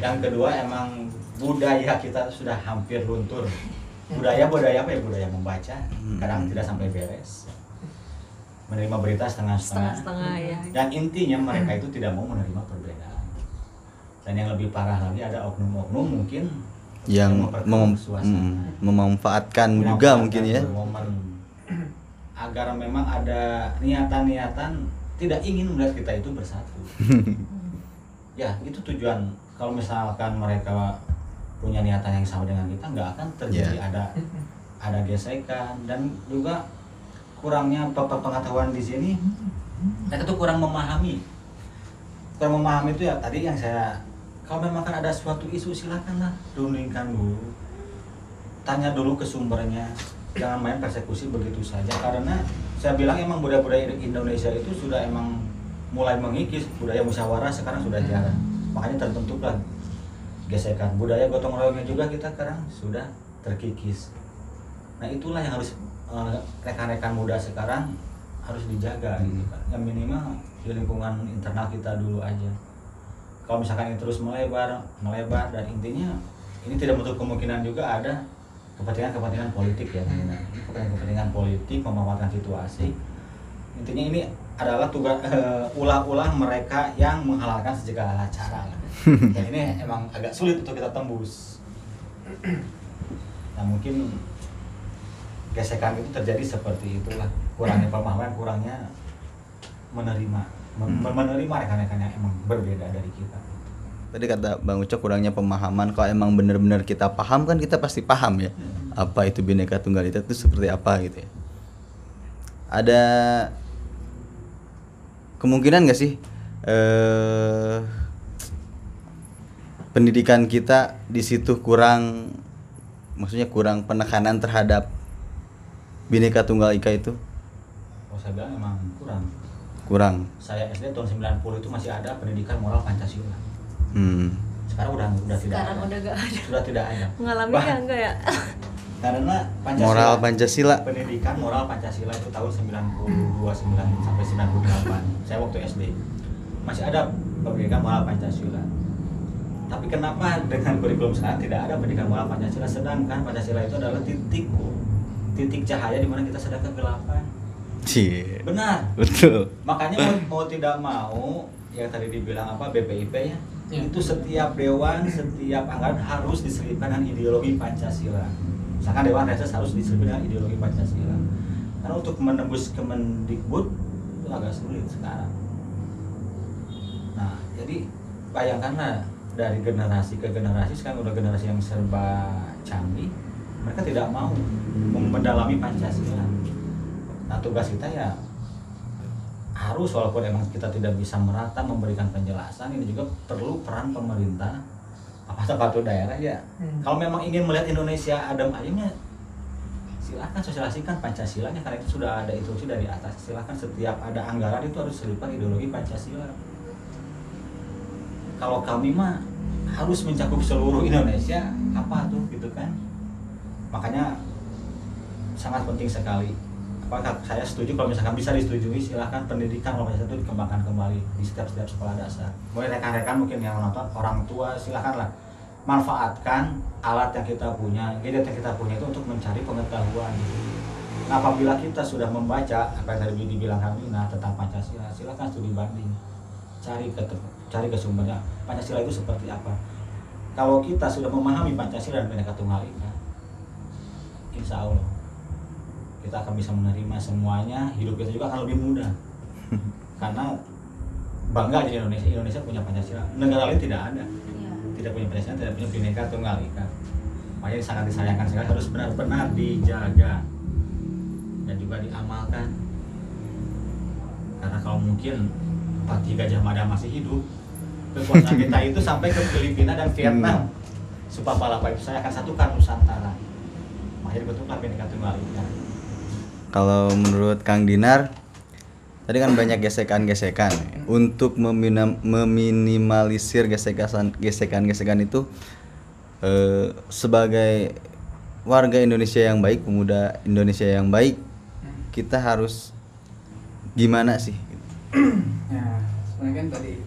yang kedua emang budaya kita sudah hampir luntur. Budaya apa ya? Budaya membaca kadang tidak sampai beres, menerima berita setengah-setengah ya. Dan intinya mereka itu tidak mau menerima perbedaan. Dan yang lebih parah lagi ada oknum-oknum mungkin yang memanfaatkan juga mungkin ya, momen agar memang ada niatan-niatan tidak ingin melihat kita itu bersatu. Ya itu tujuan. Kalau misalkan mereka punya niatan yang sama dengan kita, nggak akan terjadi ada gesekan. Dan juga kurangnya pengetahuan di sini, mereka tuh kurang memahami kurang memahami itu ya tadi yang saya, kalau memang kan ada suatu isu silakanlah rundingkan dulu, tanya dulu ke sumbernya, jangan main persekusi begitu saja. Karena saya bilang emang budaya-budaya Indonesia itu sudah emang mulai mengikis, budaya musyawarah sekarang sudah jarang, makanya terbentuklah gesekan. Budaya gotong royongnya juga kita sekarang sudah terkikis. Nah itulah yang harus rekan-rekan muda sekarang harus dijaga gitu kan. Yang minimal di lingkungan internal kita dulu aja. Kalau misalkan ini terus melebar dan intinya ini tidak menutup kemungkinan juga ada kepentingan politik ya. Ini kepentingan politik memanfaatkan situasi. Intinya ini adalah tugas ulah-ulah mereka yang menghalalkan segala cara. Dan ini emang agak sulit untuk kita tembus. Nah mungkin gesekan itu terjadi seperti itulah, kurangnya pemahaman, kurangnya menerima rekan-rekan yang emang berbeda dari kita. Tadi kata Bang Ucok kurangnya pemahaman. Kalau emang benar-benar kita paham kan kita pasti paham ya apa itu Bhinneka Tunggal Ika itu seperti apa gitu ya. Ada kemungkinan nggak sih pendidikan kita di situ kurang, maksudnya kurang penekanan terhadap Bhinneka Tunggal Ika itu? Oh saya bilang emang Kurang. Saya SD tahun 90 itu masih ada pendidikan moral Pancasila. Sekarang udah tidak Sekarang ada. udah gak ada. Sudah tidak ada. Mengalami ya enggak ya? Karena Pancasila, Moral Pancasila. pendidikan moral Pancasila itu tahun 92 sampai 98. Saya waktu SD masih ada pendidikan moral Pancasila. Tapi kenapa dengan kurikulum sekarang tidak ada pendidikan moral Pancasila, sedangkan Pancasila itu adalah titik cahaya di mana kita sedang kegelapan. Cie. Benar. Betul. Makanya mau tidak mau yang tadi dibilang apa BPIP ya, itu setiap dewan, setiap anggaran harus diselipkan dengan ideologi Pancasila. Misalkan Dewan Reses harus diselipkan dengan ideologi Pancasila. Karena untuk menembus Kemendikbud itu agak sulit sekarang. Nah, jadi bayangkanlah dari generasi ke generasi, sekarang udah generasi yang serba canggih, mereka tidak mau mendalami Pancasila. Nah tugas kita ya harus, walaupun emang kita tidak bisa merata memberikan penjelasan, ini juga perlu peran pemerintah, apa satu daerah ya. Kalau memang ingin melihat Indonesia adem ayemnya, silahkan sosialisasikan Pancasilanya, karena itu sudah ada instruksi dari atas. Silahkan setiap ada anggaran itu harus selipkan ideologi Pancasila. Kalau kami mah harus mencakup seluruh Indonesia, apa tuh gitu kan. Makanya sangat penting sekali. Apakah saya setuju kalau misalkan bisa disetujui, silahkan pendidikan kalau misalnya itu dikembangkan kembali di setiap sekolah dasar. Mulai rekan-rekan mungkin yang nonton, orang tua silahkanlah manfaatkan alat yang kita punya, gadget yang kita punya itu untuk mencari pengetahuan. Nah, apabila kita sudah membaca apa yang tadi dibilang Kamina tentang Pancasila, silahkan studi banding, cari ke sumbernya Pancasila itu seperti apa. Kalau kita sudah memahami Pancasila dan Bhinneka Tunggal Ika, insya Allah kita akan bisa menerima semuanya, hidup kita juga akan lebih mudah. Karena bangga di Indonesia punya Pancasila. Negara lain tidak ada, tidak punya Pancasila, tidak punya Bhinneka Tunggal Ika. Makanya sangat disayangkan sekali, harus benar-benar dijaga dan juga diamalkan. Karena kalau mungkin Pati Gajah Mada masih hidup, kekuasaan kita itu sampai ke Filipina dan Vietnam. Sumpah Palapa itu saya akan satukan Nusantara. Makanya bentuklah Bhinneka Tunggal Ika. Kalau menurut Kang Dinar, tadi kan banyak gesekan-gesekan. Untuk meminimalisir gesekan-gesekan itu, sebagai warga Indonesia yang baik, pemuda Indonesia yang baik, kita harus gimana sih? Nah, sebenarnya kan tadi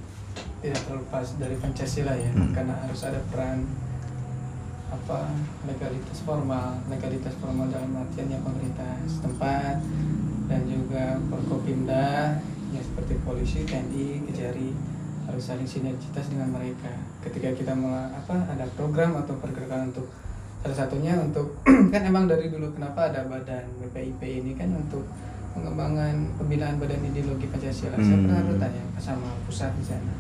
tidak terlepas dari Pancasila ya, karena harus ada peran legalitas formal dalam artian ya pemerintah setempat dan juga Forkopimda ya seperti polisi, TNI, Kejari harus saling sinergitas dengan mereka ketika kita ada program atau pergerakan untuk salah satunya untuk kan emang dari dulu kenapa ada badan BPIP ini kan untuk pengembangan pembinaan badan ideologi Pancasila. Saya pernah bertanya sama pusat di sana,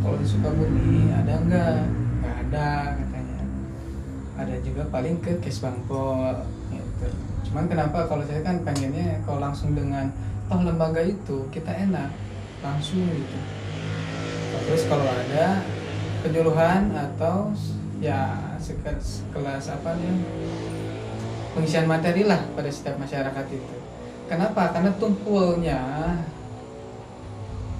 kalau di Sukabumi ada nggak ada katanya. Ada juga paling ke Kesbangpol gitu. Cuman kenapa kalau saya kan pengennya kalau langsung dengan lembaga itu kita enak langsung gitu. Terus kalau ada penyuluhan atau ya sekelas apa nih, pengisian materi lah pada setiap masyarakat itu. Kenapa? Karena tumpulnya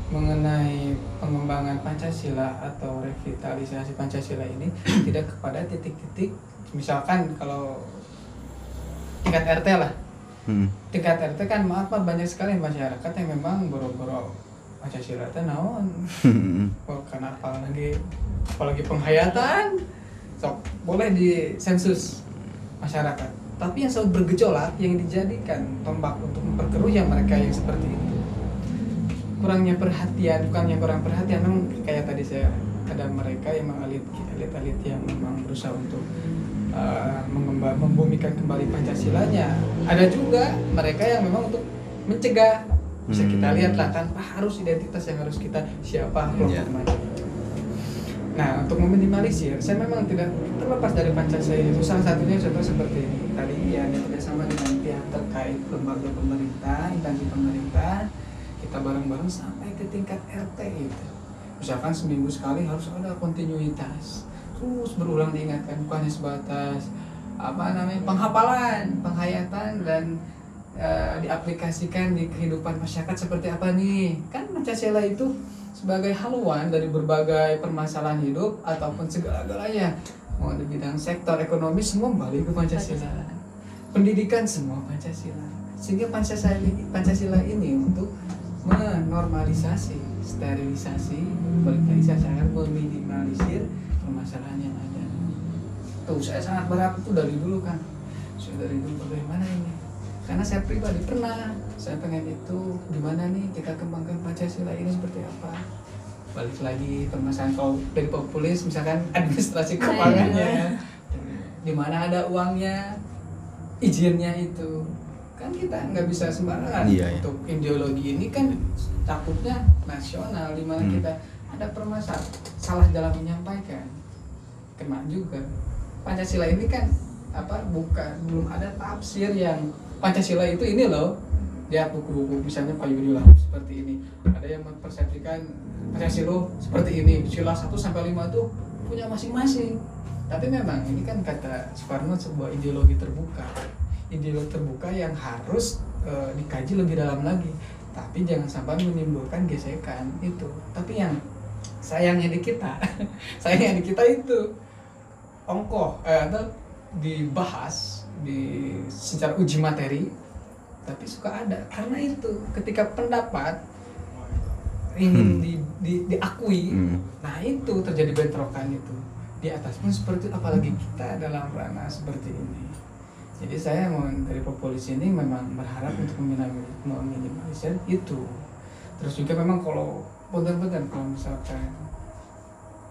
mengenai pengembangan Pancasila atau revitalisasi Pancasila ini tidak kepada titik-titik, misalkan kalau tingkat RT lah, tingkat RT kan maaf banyak sekali masyarakat yang memang boro-boro Pancasila itu naon, karena apalagi penghayatan, sok boleh di sensus masyarakat. Tapi yang selalu bergejolak yang dijadikan tombak untuk memperkeruh yang mereka yang seperti itu. Kurangnya perhatian, bukannya kurang perhatian, memang kayak tadi saya ada mereka yang elit yang memang berusaha untuk membumikan kembali Pancasilanya. Ada juga mereka yang memang untuk mencegah. Bisa kita lihat lah tanpa harus identitas yang harus kita siapa kelompok mana. Nah, untuk meminimalisir, saya memang tidak terlepas dari Pancasila itu. Salah satunya contoh seperti ini. Tadi ya kerjasama dengan pihak terkait, lembaga pemerintah, instansi pemerintah, kita bareng-bareng sampai ke tingkat RT itu. Misalkan seminggu sekali harus ada kontinuitas, terus berulang diingatkan, bukannya sebatas penghafalan, penghayatan dan diaplikasikan di kehidupan masyarakat seperti apa nih? Kan Pancasila itu sebagai haluan dari berbagai permasalahan hidup ataupun segala-galanya, mau di bidang sektor ekonomi semua balik ke Pancasila. Pendidikan semua Pancasila. Sehingga Pancasila ini untuk menormalisasi, sterilisasi, balik lagi saya sangat meminimalisir permasalahan yang ada. Tuh saya sangat berharap itu dari dulu kan. Saya dari dulu bagaimana ini? Karena saya pribadi pernah, saya pengen itu gimana nih kita kembangkan Pancasila ini seperti apa. Balik lagi permasalahan kalau dari populis misalkan administrasi keuangannya, di mana ada uangnya, izinnya itu kan kita nggak bisa sembarangan. Untuk ideologi ini kan takutnya nasional, di mana kita ada permasalahan salah dalam menyampaikan, kena juga. Pancasila ini kan belum ada tafsir yang Pancasila itu ini loh, lihat buku-buku misalnya Pak Yudi lah seperti ini, ada yang mempersepsikan Pancasila seperti ini, sila 1 sampai 5 itu punya masing-masing. Tapi memang ini kan kata Soekarno sebuah ideologi terbuka yang harus dikaji lebih dalam lagi, tapi jangan sampai menimbulkan gesekan itu. Tapi yang sayangnya di kita itu ongkoh atau dibahas secara uji materi, tapi suka ada karena itu ketika pendapat ingin diakui, nah itu terjadi bentrokan itu di atas pun seperti itu, apalagi kita dalam ranah seperti ini. Jadi saya dari populis ini memang berharap untuk meminimalisir itu. Terus juga memang kalau benar-benar kalau misalkan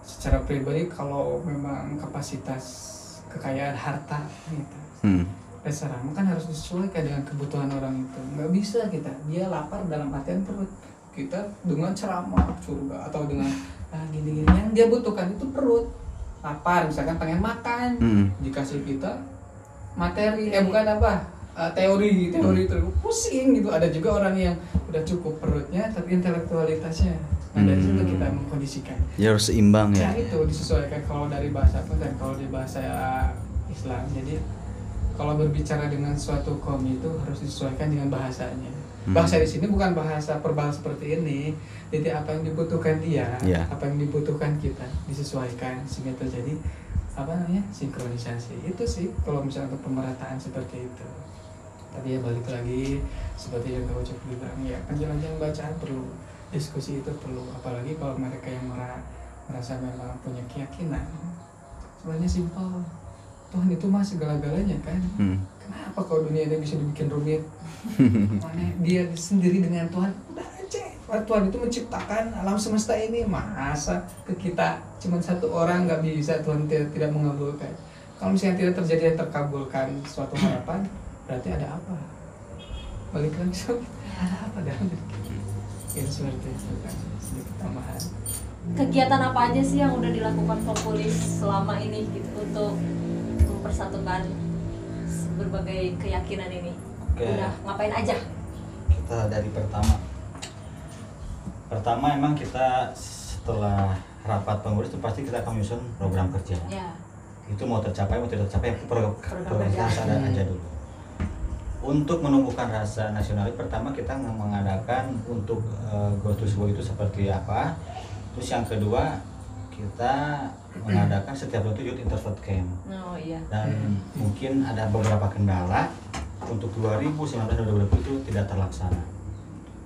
secara pribadi kalau memang kapasitas kekayaan harta gitu, restoran kan harus disesuaikan dengan kebutuhan orang itu. Nggak bisa dia lapar dalam artian perut, kita dengan ceramah surga atau dengan gini-gini yang dia butuhkan itu perut lapar, misalkan pengen makan, dikasih kita materi teori itu pusing gitu. Ada juga orang yang udah cukup perutnya tapi intelektualitasnya, nah dari situ kita mengkondisikan ya harus seimbang ya. Itu disesuaikan kalau dari bahasa apa dan kalau di bahasa Islam. Jadi kalau berbicara dengan suatu kaum itu harus disesuaikan dengan bahasanya. Bahasa di sini bukan bahasa perbal seperti ini. Jadi apa yang dibutuhkan dia, apa yang dibutuhkan kita disesuaikan sehingga terjadi sinkronisasi. Itu sih kalau misalnya untuk pemerataan seperti itu. Tadi ya balik lagi seperti yang Kak Ucap bilang ya, penjelajahan bacaan perlu, diskusi itu perlu, apalagi kalau mereka yang merasa memang punya keyakinan. Sebenarnya simpel. Tuhan itu mah segala-galanya kan. Kenapa kalau dunia ini bisa dibikin rumit? Mana dia sendiri dengan Tuhan udah aja. Tuhan itu menciptakan alam semesta ini, masa ke kita cuma satu orang nggak bisa Tuhan tidak mengabulkan. Kalau misalnya tidak terjadi yang terkabulkan suatu harapan, berarti ada apa? Balik lagi ada apa dalam ya seperti itu kan, sedikit tambahan. Kegiatan apa aja sih yang udah dilakukan populis selama ini gitu untuk mempersatukan berbagai keyakinan ini? Udah ngapain aja? Kita dari pertama emang kita setelah rapat pengurus itu pasti kita akan menyusun program kerja. Ya. Itu mau tercapai mau tidak tercapai program kerja aja dulu. Untuk menumbuhkan rasa nasionalis, pertama kita mengadakan untuk Go to School itu seperti apa. Terus yang kedua kita mengadakan setiap tahun Youth Introvert Camp. Oh iya. Dan mungkin ada beberapa kendala untuk 2019 dan 2020 itu tidak terlaksana.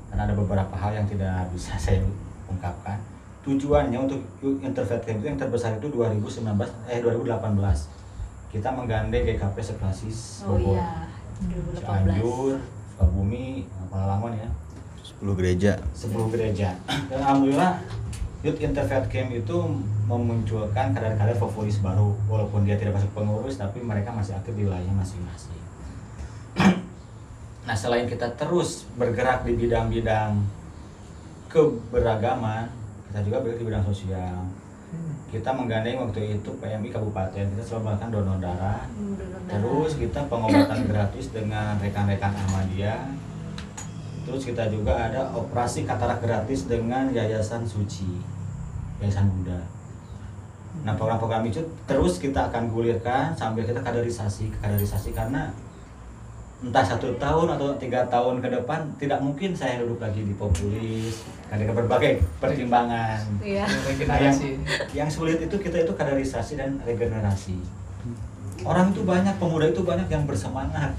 Karena ada beberapa hal yang tidak bisa saya ungkapkan. Tujuannya untuk Youth Introvert Camp itu yang terbesar itu 2018. Kita menggandeng GKP seklasis Bogor. Oh iya. 2018. Cianjur, Sukabumi, Palawan ya. 10 gereja. 10 gereja. Dan alhamdulillah Youth Introvert Camp itu memunculkan kader-kader populis baru, walaupun dia tidak masuk pengurus tapi mereka masih aktif di wilayahnya masing-masing. Nah, selain kita terus bergerak di bidang-bidang keberagaman, kita juga bergerak di bidang sosial. Kita menggandeng waktu itu PMI Kabupaten, kita selalu melakukan donor darah. Terus kita pengobatan gratis dengan rekan-rekan Ahmadiyah. Terus kita juga ada operasi katarak gratis dengan Yayasan Suci, Yayasan Buddha. Nah, program-program itu terus kita akan gulirkan sambil kita kaderisasi karena entah 1 tahun atau 3 tahun ke depan tidak mungkin saya duduk lagi di populis karena berbagai pertimbangan. Iya. Nah, yang sulit itu kita itu kaderisasi dan regenerasi. Orang itu banyak, pemuda itu banyak yang bersemangat,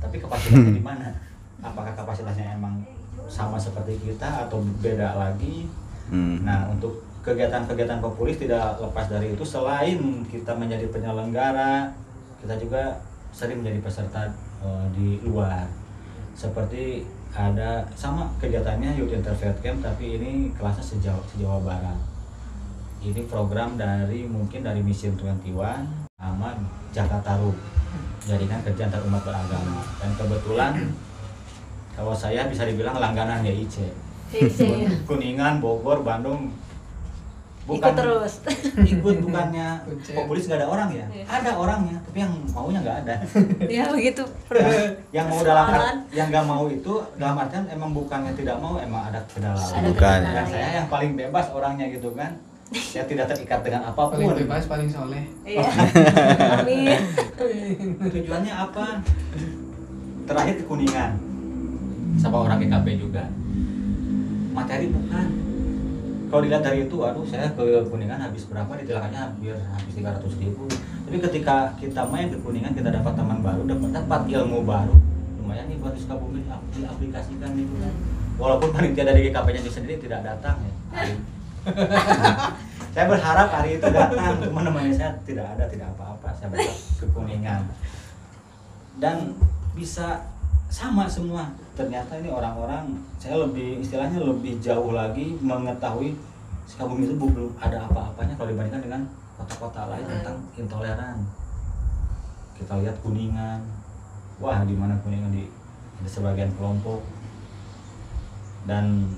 tapi kapasitasnya di mana? Apakah kapasitasnya emang sama seperti kita atau beda lagi? Nah, untuk kegiatan-kegiatan populis tidak lepas dari itu. Selain kita menjadi penyelenggara, kita juga sering menjadi peserta di luar. Seperti ada sama kegiatannya Youth Introvert Camp, tapi ini kelasnya se-Jawa Barat. Ini program dari Mission 21 sama Jakarta Ruk, jaringan kerja antar umat beragama. Dan kebetulan kalau saya bisa dibilang langganan YIC. Ya. Kuningan, Bogor, Bandung. Ikut terus. Ikut bukannya populis nggak ada orang ya? Ada orangnya, tapi yang maunya nggak ada. Ya begitu. Yang mau yang nggak mau itu dalam artian emang bukannya tidak mau, emang ada kendala. Bukan. Dan saya yang paling bebas orangnya gitu kan. Saya tidak terikat dengan apapun. Paling bebas, paling soleh. Iya. Amin. Tujuannya apa? Terakhir ke Kuningan sama orang GKP juga. Materi bukan. Kalau dilihat dari itu, aduh saya ke Kuningan habis berapa, ditilangannya habis 300.000. Tapi ketika kita main ke Kuningan, kita dapat teman baru, dapat ilmu baru, lumayan nih buat Sukabumi diaplikasikan gitu kan. Walaupun panitia dari GKP-nya sendiri tidak datang ya. Saya berharap hari itu datang, teman-teman saya tidak apa-apa. Saya berharap ke Kuningan dan bisa sama semua. Ternyata ini orang-orang, saya istilahnya lebih jauh lagi mengetahui Sukabumi itu belum ada apa-apanya kalau dibandingkan dengan kota-kota lain tentang intoleran. Kita lihat Kuningan, wah di mana Kuningan ada sebagian kelompok. Dan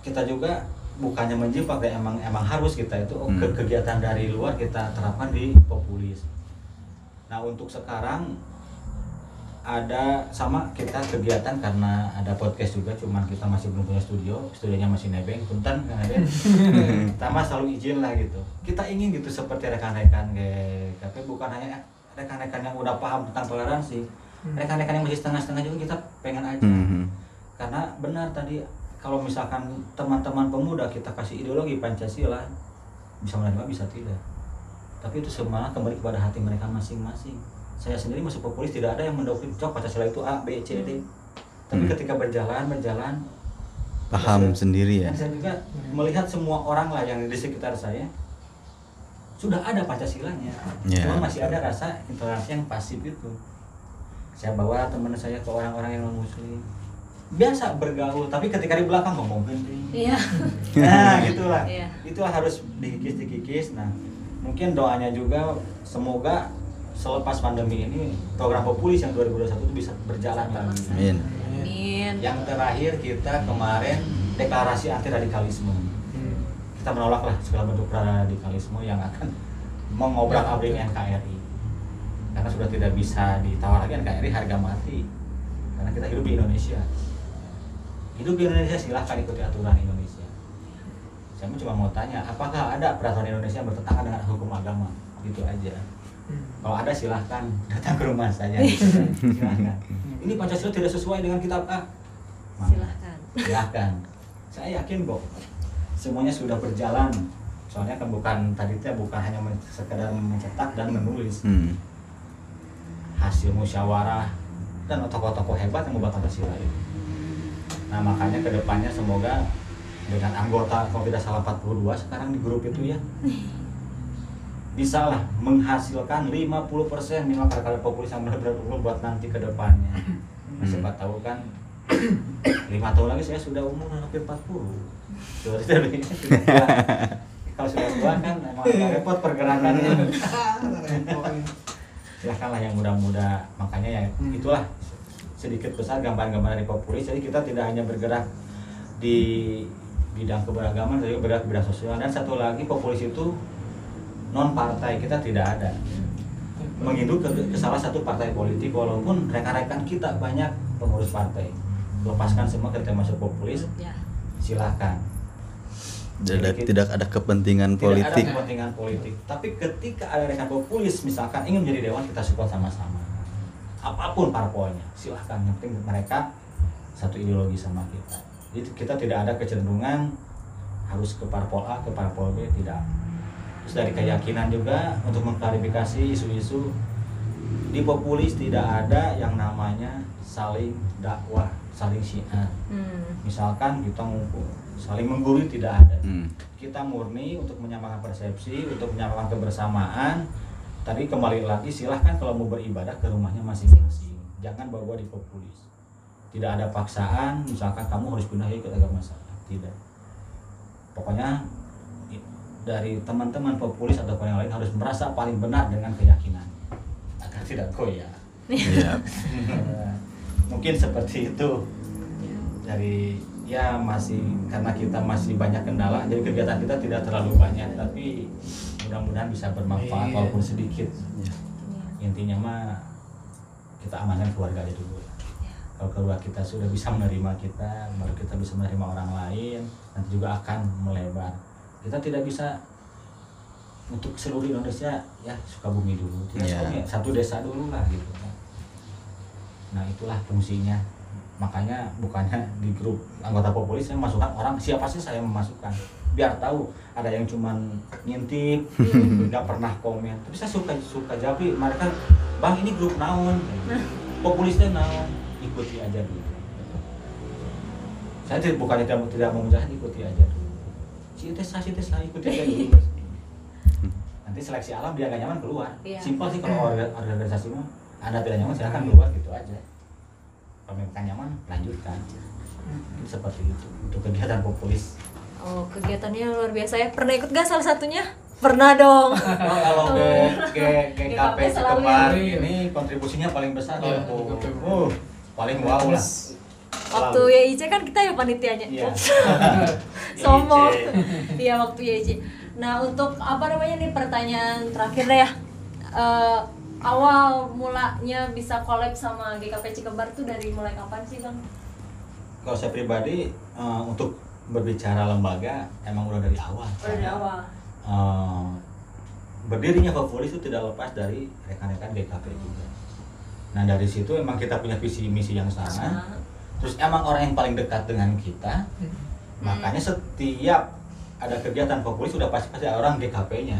kita juga bukannya menjebak, ya emang harus kita itu kegiatan dari luar kita terapkan di populis. Nah, untuk sekarang ada sama kita kegiatan karena ada podcast juga, cuman kita masih belum punya studionya masih nebeng, punten Kang Aden. Kita mah selalu izin lah gitu. Kita ingin gitu seperti rekan-rekan tapi bukan hanya rekan-rekan yang udah paham tentang toleransi, rekan-rekan yang masih setengah-setengah juga kita pengen aja. Karena benar tadi, kalau misalkan teman-teman pemuda kita kasih ideologi Pancasila, bisa menerima bisa tidak, tapi itu semua kembali kepada hati mereka masing-masing. Saya sendiri masuk populis tidak ada yang mendoktrin Pancasila itu A, B, C, D. Tapi ketika berjalan paham sendiri ya. Saya juga melihat semua orang lah yang di sekitar saya sudah ada Pancasilanya. Cuma masih ada rasa intoleransi yang pasif itu. Saya bawa teman saya ke orang-orang yang non-muslim. Biasa bergaul, tapi ketika di belakang ngomong gini. Iya. Nah, gitulah. Iya. Itulah harus dikikis. Nah, mungkin doanya juga semoga selepas pandemi ini program populis yang 2021 itu bisa berjalan lagi. Amin. Yang terakhir kita kemarin deklarasi anti radikalisme. Kita menolak lah segala bentuk radikalisme yang akan mengobrak-abrik NKRI. Karena sudah tidak bisa ditawar lagi NKRI, harga mati. Karena kita hidup di Indonesia. Hidup di Indonesia, silahkan ikuti aturan Indonesia. Saya cuma mau tanya, apakah ada peraturan Indonesia yang bertentangan dengan hukum agama? Gitu aja. Kalau ada silahkan datang ke rumah saya. Silahkan. Ini Pancasila tidak sesuai dengan kitab A. Silahkan. Saya yakin kok semuanya sudah berjalan. Soalnya kan bukan hanya sekedar mencetak dan menulis. Hasil musyawarah dan tokoh-tokoh hebat yang membuat Pancasila itu. Nah makanya kedepannya semoga dengan anggota kalau tidak salah 42 sekarang di grup itu ya, bisa lah menghasilkan 50% minimal kata-kata populis yang benar-benar buat nanti ke depannya. Nah, siapa tahu kan 5 tahun lagi saya sudah umur hampir 40. Kalau sudah tua kan emang agak repot pergerakannya. Silahkanlah yang muda-muda, makanya ya itulah sedikit besar gambaran-gambaran dari populis. Jadi kita tidak hanya bergerak di bidang keberagaman, tapi bergerak di bidang sosial. Dan satu lagi, populis itu non partai, kita tidak ada menginduk ke salah satu partai politik, walaupun rekan-rekan kita banyak pengurus partai. Lepaskan semua ketika masuk populis, silakan. Tidak ada kepentingan politik. Tidak ada kepentingan politik. Tapi ketika ada rekan populis misalkan ingin menjadi dewan, kita support sama-sama. Apapun parpolnya, silahkan. Yang penting mereka satu ideologi sama kita. Jadi kita tidak ada kecenderungan harus ke parpol A, ke parpol B, tidak. Terus dari keyakinan juga untuk mengklarifikasi isu-isu di populis tidak ada yang namanya saling dakwah, saling syiar. Misalkan kita ngumpul, saling menggurui tidak ada. Kita murni untuk menyamakan persepsi, untuk menyamakan kebersamaan. Tadi kembali lagi, silahkan kalau mau beribadah ke rumahnya masing-masing. Jangan bawa di populis. Tidak ada paksaan, misalkan kamu harus pindah ke agama saya. Tidak. Pokoknya dari teman-teman populis atau yang lain harus merasa paling benar dengan keyakinan agar tidak goyah. Mungkin seperti itu. Dari ya masih karena kita masih banyak kendala, jadi kegiatan kita tidak terlalu banyak, tapi mudah-mudahan bisa bermanfaat walaupun sedikit. Intinya mah kita amankan keluarga aja dulu. Kalau keluarga kita sudah bisa menerima kita, baru kita bisa menerima orang lain, nanti juga akan melebar. Kita tidak bisa untuk seluruh Indonesia, ya Sukabumi dulu, satu desa dulu lah gitu. Nah itulah fungsinya. Makanya bukannya di grup anggota populis saya masukkan orang siapa sih saya memasukkan, biar tahu ada yang cuman ngintip, nggak pernah komen. Tapi saya suka jadi mereka, bang ini grup naon, populisnya naon, ikuti aja dulu. Saya bukannya tidak mau menjahat, ikuti aja dulu. Tes lah ikuti aja dulu. Nanti seleksi alam dia gak nyaman keluar. Simpel sih kalau organisasi mah, Anda tidak nyaman silahkan keluar gitu aja. Kalau mereka nyaman lanjutkan. Seperti itu untuk kegiatan populis. Oh, kegiatannya luar biasa ya. Pernah ikut gak salah satunya? Pernah dong. Kalau GKP Cikembar ini kontribusinya paling besar. Paling wow lah. Waktu YIC kan kita ya panitianya. Sombong. Iya waktu YIC. Nah untuk apa namanya nih pertanyaan terakhir deh ya. Awal mulanya bisa collab sama GKP Cikembar tuh dari mulai kapan sih bang? Kalau saya pribadi untuk berbicara lembaga emang udah dari awal. Dari awal. Berdirinya populis itu tidak lepas dari rekan-rekan GKP juga. Nah dari situ emang kita punya visi misi yang sama. Terus emang orang yang paling dekat dengan kita, makanya setiap ada kegiatan populis sudah pasti ada orang GKP-nya.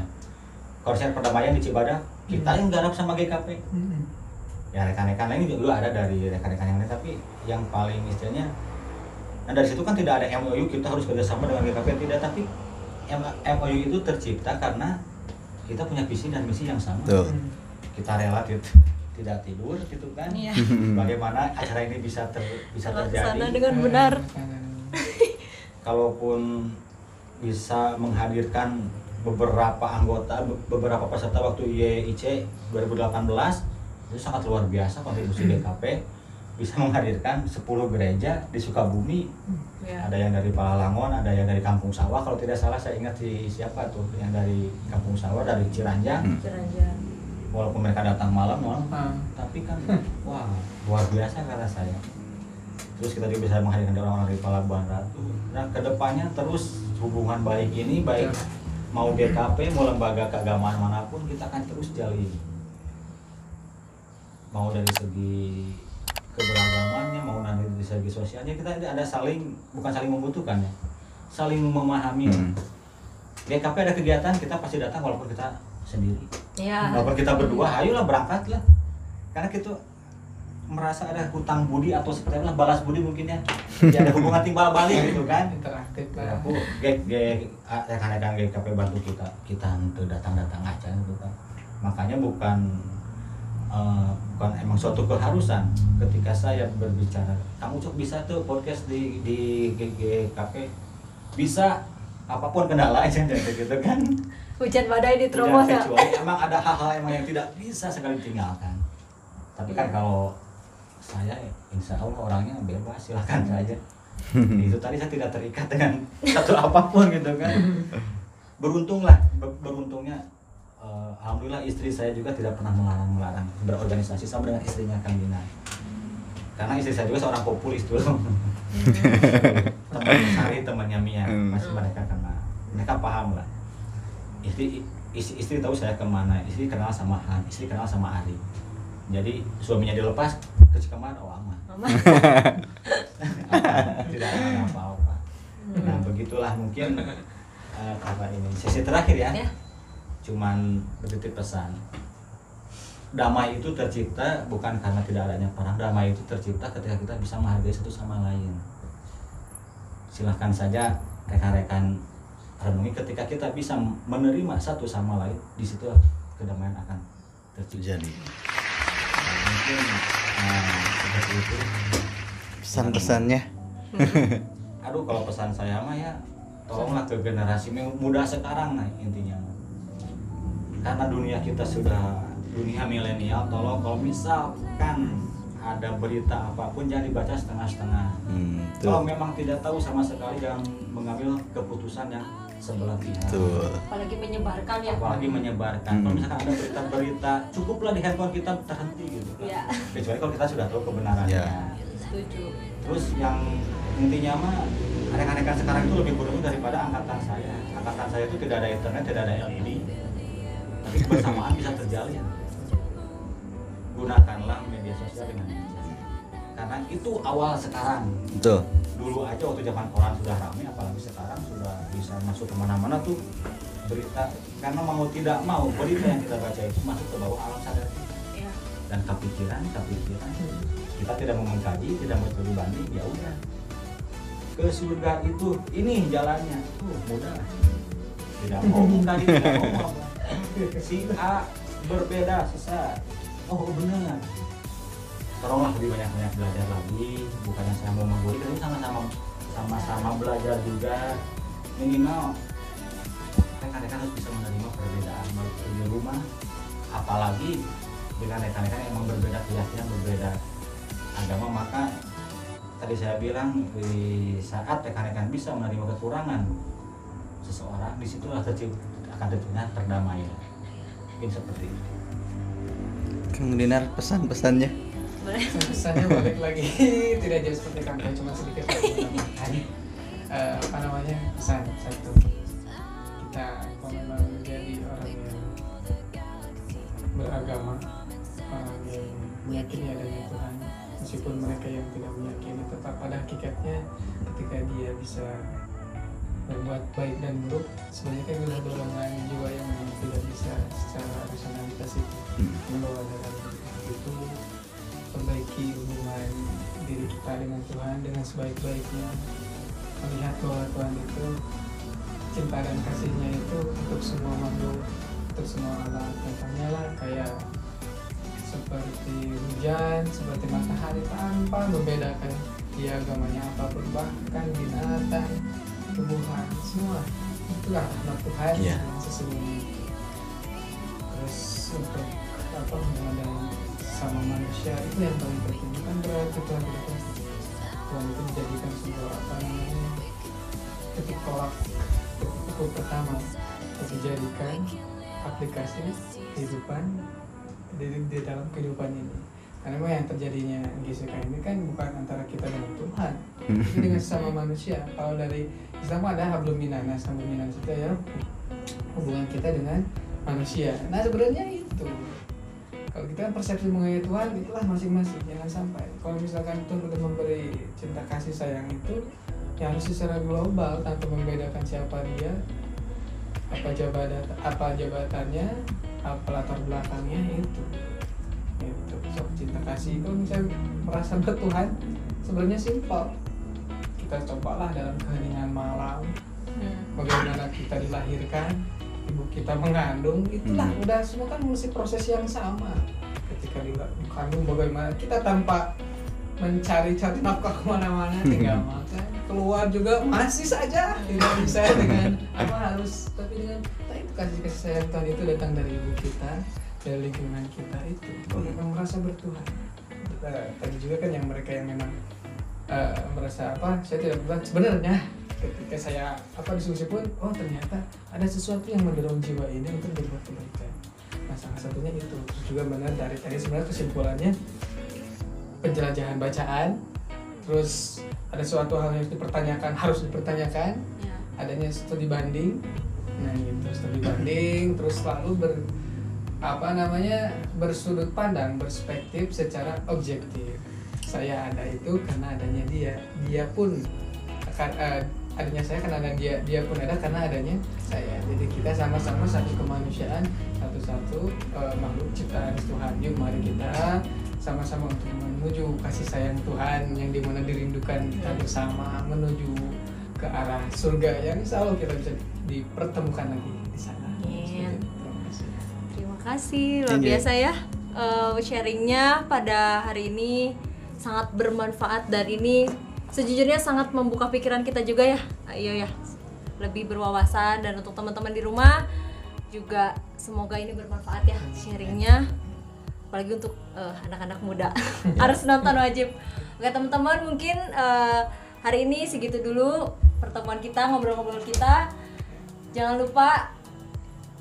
Konser perdamaian di Cibadak, kita yang garap sama GKP. Ya rekan-rekan lain juga ada dari rekan-rekan yang lain, tapi yang paling istilahnya, nah dari situ kan tidak ada MOU kita harus kerjasama dengan GKP, tidak, tapi MOU itu tercipta karena kita punya visi dan misi yang sama. Kita rela tidak tidur gitu kan. Bagaimana acara ini bisa terjadi dengan benar. Kalaupun bisa menghadirkan beberapa anggota, beberapa peserta waktu YIC 2018 itu sangat luar biasa kontribusi GKP, bisa menghadirkan 10 gereja di Sukabumi. Ada yang dari Palalangon, ada yang dari Kampung Sawah, kalau tidak salah saya ingat siapa tuh yang dari Kampung Sawah, dari Ciranjang. Walaupun mereka datang malam, tapi kan wah luar biasa kata saya. Terus kita juga bisa menghadirkan orang-orang dari Palabuhan Ratu. Nah kedepannya terus hubungan baik ini, baik mau GKP, mau lembaga keagamaan manapun, kita akan terus jalin. Mau dari segi keberagamannya, mau dari segi sosialnya, kita ada saling, bukan saling membutuhkan ya, saling memahami. GKP ada kegiatan, kita pasti datang walaupun kita sendiri. Walaupun kita berdua, ayolah berangkatlah. Karena kita merasa ada hutang budi atau seperti apa, balas budi mungkin ya. Ya ada hubungan timbal balik gitu kan. Interaktif lah. Aku rekan-rekan GKP bantu kita untuk datang-datang aja gitu kan. Makanya bukan emang suatu keharusan ketika saya berbicara, kamu cok bisa tuh podcast di GKP, bisa apapun kendala aja gitu kan. Hujan badai diterobos ya. Kecuali emang ada hal-hal emang yang tidak bisa sekali tinggalkan. Tapi kan kalau saya insya Allah orangnya bebas, silahkan saja. Itu tadi saya tidak terikat dengan satu apapun gitu kan. Beruntungnya alhamdulillah istri saya juga tidak pernah melarang berorganisasi sama dengan istrinya Kang Dinar. Karena istri saya juga seorang populis dulu. Teman Sari, temannya Mia, masih mereka kenal. Mereka paham lah. Istri tahu saya kemana, istri kenal sama Han, istri kenal sama Ari. Jadi suaminya dilepas ke Cikembar, aman. Tidak ada apa-apa. Nah begitulah mungkin apa ini sesi terakhir ya. Cuman bertitip pesan. Damai itu tercipta bukan karena tidak adanya perang. Damai itu tercipta ketika kita bisa menghargai satu sama lain. Silahkan saja rekan-rekan renungi, ketika kita bisa menerima satu sama lain, di situ kedamaian akan terjadi. Mungkin seperti itu pesan-pesannya. Aduh, kalau pesan saya mah ya tolonglah ke generasi muda sekarang, nah intinya karena dunia kita sudah dunia milenial, tolong kalau misalkan ada berita apapun jangan dibaca setengah-setengah. Kalau memang tidak tahu sama sekali jangan mengambil keputusan yang sebelah pihak. Apalagi menyebarkan ya. Apalagi menyebarkan. Kalau misalkan ada berita-berita, cukuplah di handphone kita terhenti gitu kan. Ya. Kecuali kalau kita sudah tahu kebenarannya. Ya. Setuju. Terus yang intinya mah rekan-rekan sekarang itu lebih beruntung daripada angkatan saya. Angkatan saya itu tidak ada internet, tidak ada LED. Tapi kebersamaan bisa terjalin. Gunakanlah media sosial dengan bijak. Karena itu awal sekarang. Betul. Dulu aja waktu zaman koran sudah ramai, apalagi sekarang sudah bisa masuk kemana-mana tuh berita. Karena mau tidak mau berita yang kita baca itu masuk ke bawah alam sadar kita. Dan kepikiran kita tidak mau mengkaji, tidak mau studi banding, ya udah ke surga itu ini jalannya tuh mudah. Tidak mau mengkaji, tidak mau si A berbeda sesat. Oh benar. Tolonglah lebih banyak belajar lagi, bukannya saya mau menggurui, tapi sama-sama belajar juga. Minimal rekan-rekan harus bisa menerima perbedaan di rumah, apalagi dengan rekan-rekan yang memang berbeda keyakinan, berbeda agama. Maka tadi saya bilang di saat rekan-rekan bisa menerima kekurangan seseorang, disitulah akan tercipta perdamaian. Mungkin seperti itu. Kang Dinar, pesan-pesannya. Pesannya balik lagi tidak jauh seperti kamu, cuma sedikit menambahkan apa namanya, pesan satu, kita kalau memang menjadi orang yang beragama, orang yang meyakini adanya Tuhan, meskipun mereka yang tidak meyakini, tetap pada hakikatnya ketika dia bisa berbuat baik dan buruk, sebenarnya kan adalah dorongan jiwa yang memang tidak bisa secara rasionalitas itu membawa dalam itu. Perbaiki hubungan diri kita dengan Tuhan dengan sebaik-baiknya, melihat bahwa Tuhan itu cinta dan kasihnya itu untuk semua makhluk, untuk semua alam. Contohnya lah kayak seperti hujan, seperti matahari tanpa membedakan dia agamanya apapun, bahkan binatang, tumbuhan, semua itulah rahmat Tuhan yang sesungguhnya. Terus untuk apa hubungan sama manusia itu yang paling penting, kan berarti Tuhan itu menjadikan sebuah apa namanya titik tolak, titik pukul pertama untuk dijadikan aplikasi kehidupan di dalam kehidupan ini. Karena memang yang terjadinya GSK ini kan bukan antara kita dengan Tuhan, tapi dengan sesama manusia. Kalau dari Islam ada hablum minanas, hablum minanas itu ya hubungan kita dengan manusia. Nah sebenarnya itu, kalau kita kan persepsi mengenai Tuhan itulah masing-masing, jangan sampai. Kalau misalkan Tuhan udah memberi cinta kasih sayang itu, ya harus secara global tanpa membedakan siapa dia, apa jabatannya, apa latar belakangnya itu. Sok cinta kasih itu misalnya merasa bertuhan sebenarnya simpel. Kita cobalah dalam keheningan malam, bagaimana kita dilahirkan, ibu kita mengandung, itulah udah semua kan mesti proses yang sama. Ketika dikandung bagaimana kita tanpa mencari-cari nafkah kemana-mana, tinggal makan, keluar juga masih saja tidak bisa dengan apa harus, tapi dengan itu kasih sayang Tuhan itu datang dari ibu kita, dari lingkungan kita itu, memang merasa bertuhan. Tadi juga kan yang mereka yang memang merasa apa, saya tidak bertuhan sebenarnya. Ketika saya diskusi pun, oh ternyata ada sesuatu yang mendorong jiwa ini untuk berbuat kebaikan. Nah salah satunya itu. Terus juga benar dari tadi sebenarnya kesimpulannya penjelajahan bacaan, terus ada suatu hal yang dipertanyakan, harus dipertanyakan, adanya studi banding, nah gitu, studi banding, terus selalu bersudut pandang, berspektif secara objektif. Saya ada itu karena adanya dia pun adanya saya karena ada dia pun ada karena adanya saya. Jadi kita sama-sama satu kemanusiaan, satu makhluk ciptaan Tuhan. Yuk mari kita sama-sama untuk menuju kasih sayang Tuhan yang dimana dirindukan kita bersama, menuju ke arah surga yang insya Allah kita bisa dipertemukan lagi di sana. Terima kasih, luar biasa ya sharingnya pada hari ini, sangat bermanfaat dan ini sejujurnya sangat membuka pikiran kita juga ya. Ayo ya, lebih berwawasan, dan untuk teman-teman di rumah juga semoga ini bermanfaat ya sharingnya, apalagi untuk anak-anak muda harus nonton wajib. Oke teman-teman, mungkin hari ini segitu dulu pertemuan kita, ngobrol-ngobrol kita. Jangan lupa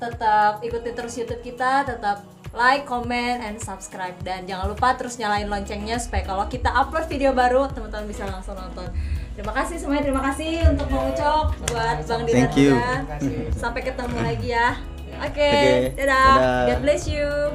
tetap ikuti terus YouTube kita, tetap like, comment, and subscribe, dan jangan lupa terus nyalain loncengnya supaya kalau kita upload video baru teman-teman bisa langsung nonton. Terima kasih semuanya, terima kasih untuk Bang Ucok, buat Bang Dinar juga. Sampai ketemu lagi ya. Oke, dadah. God bless you.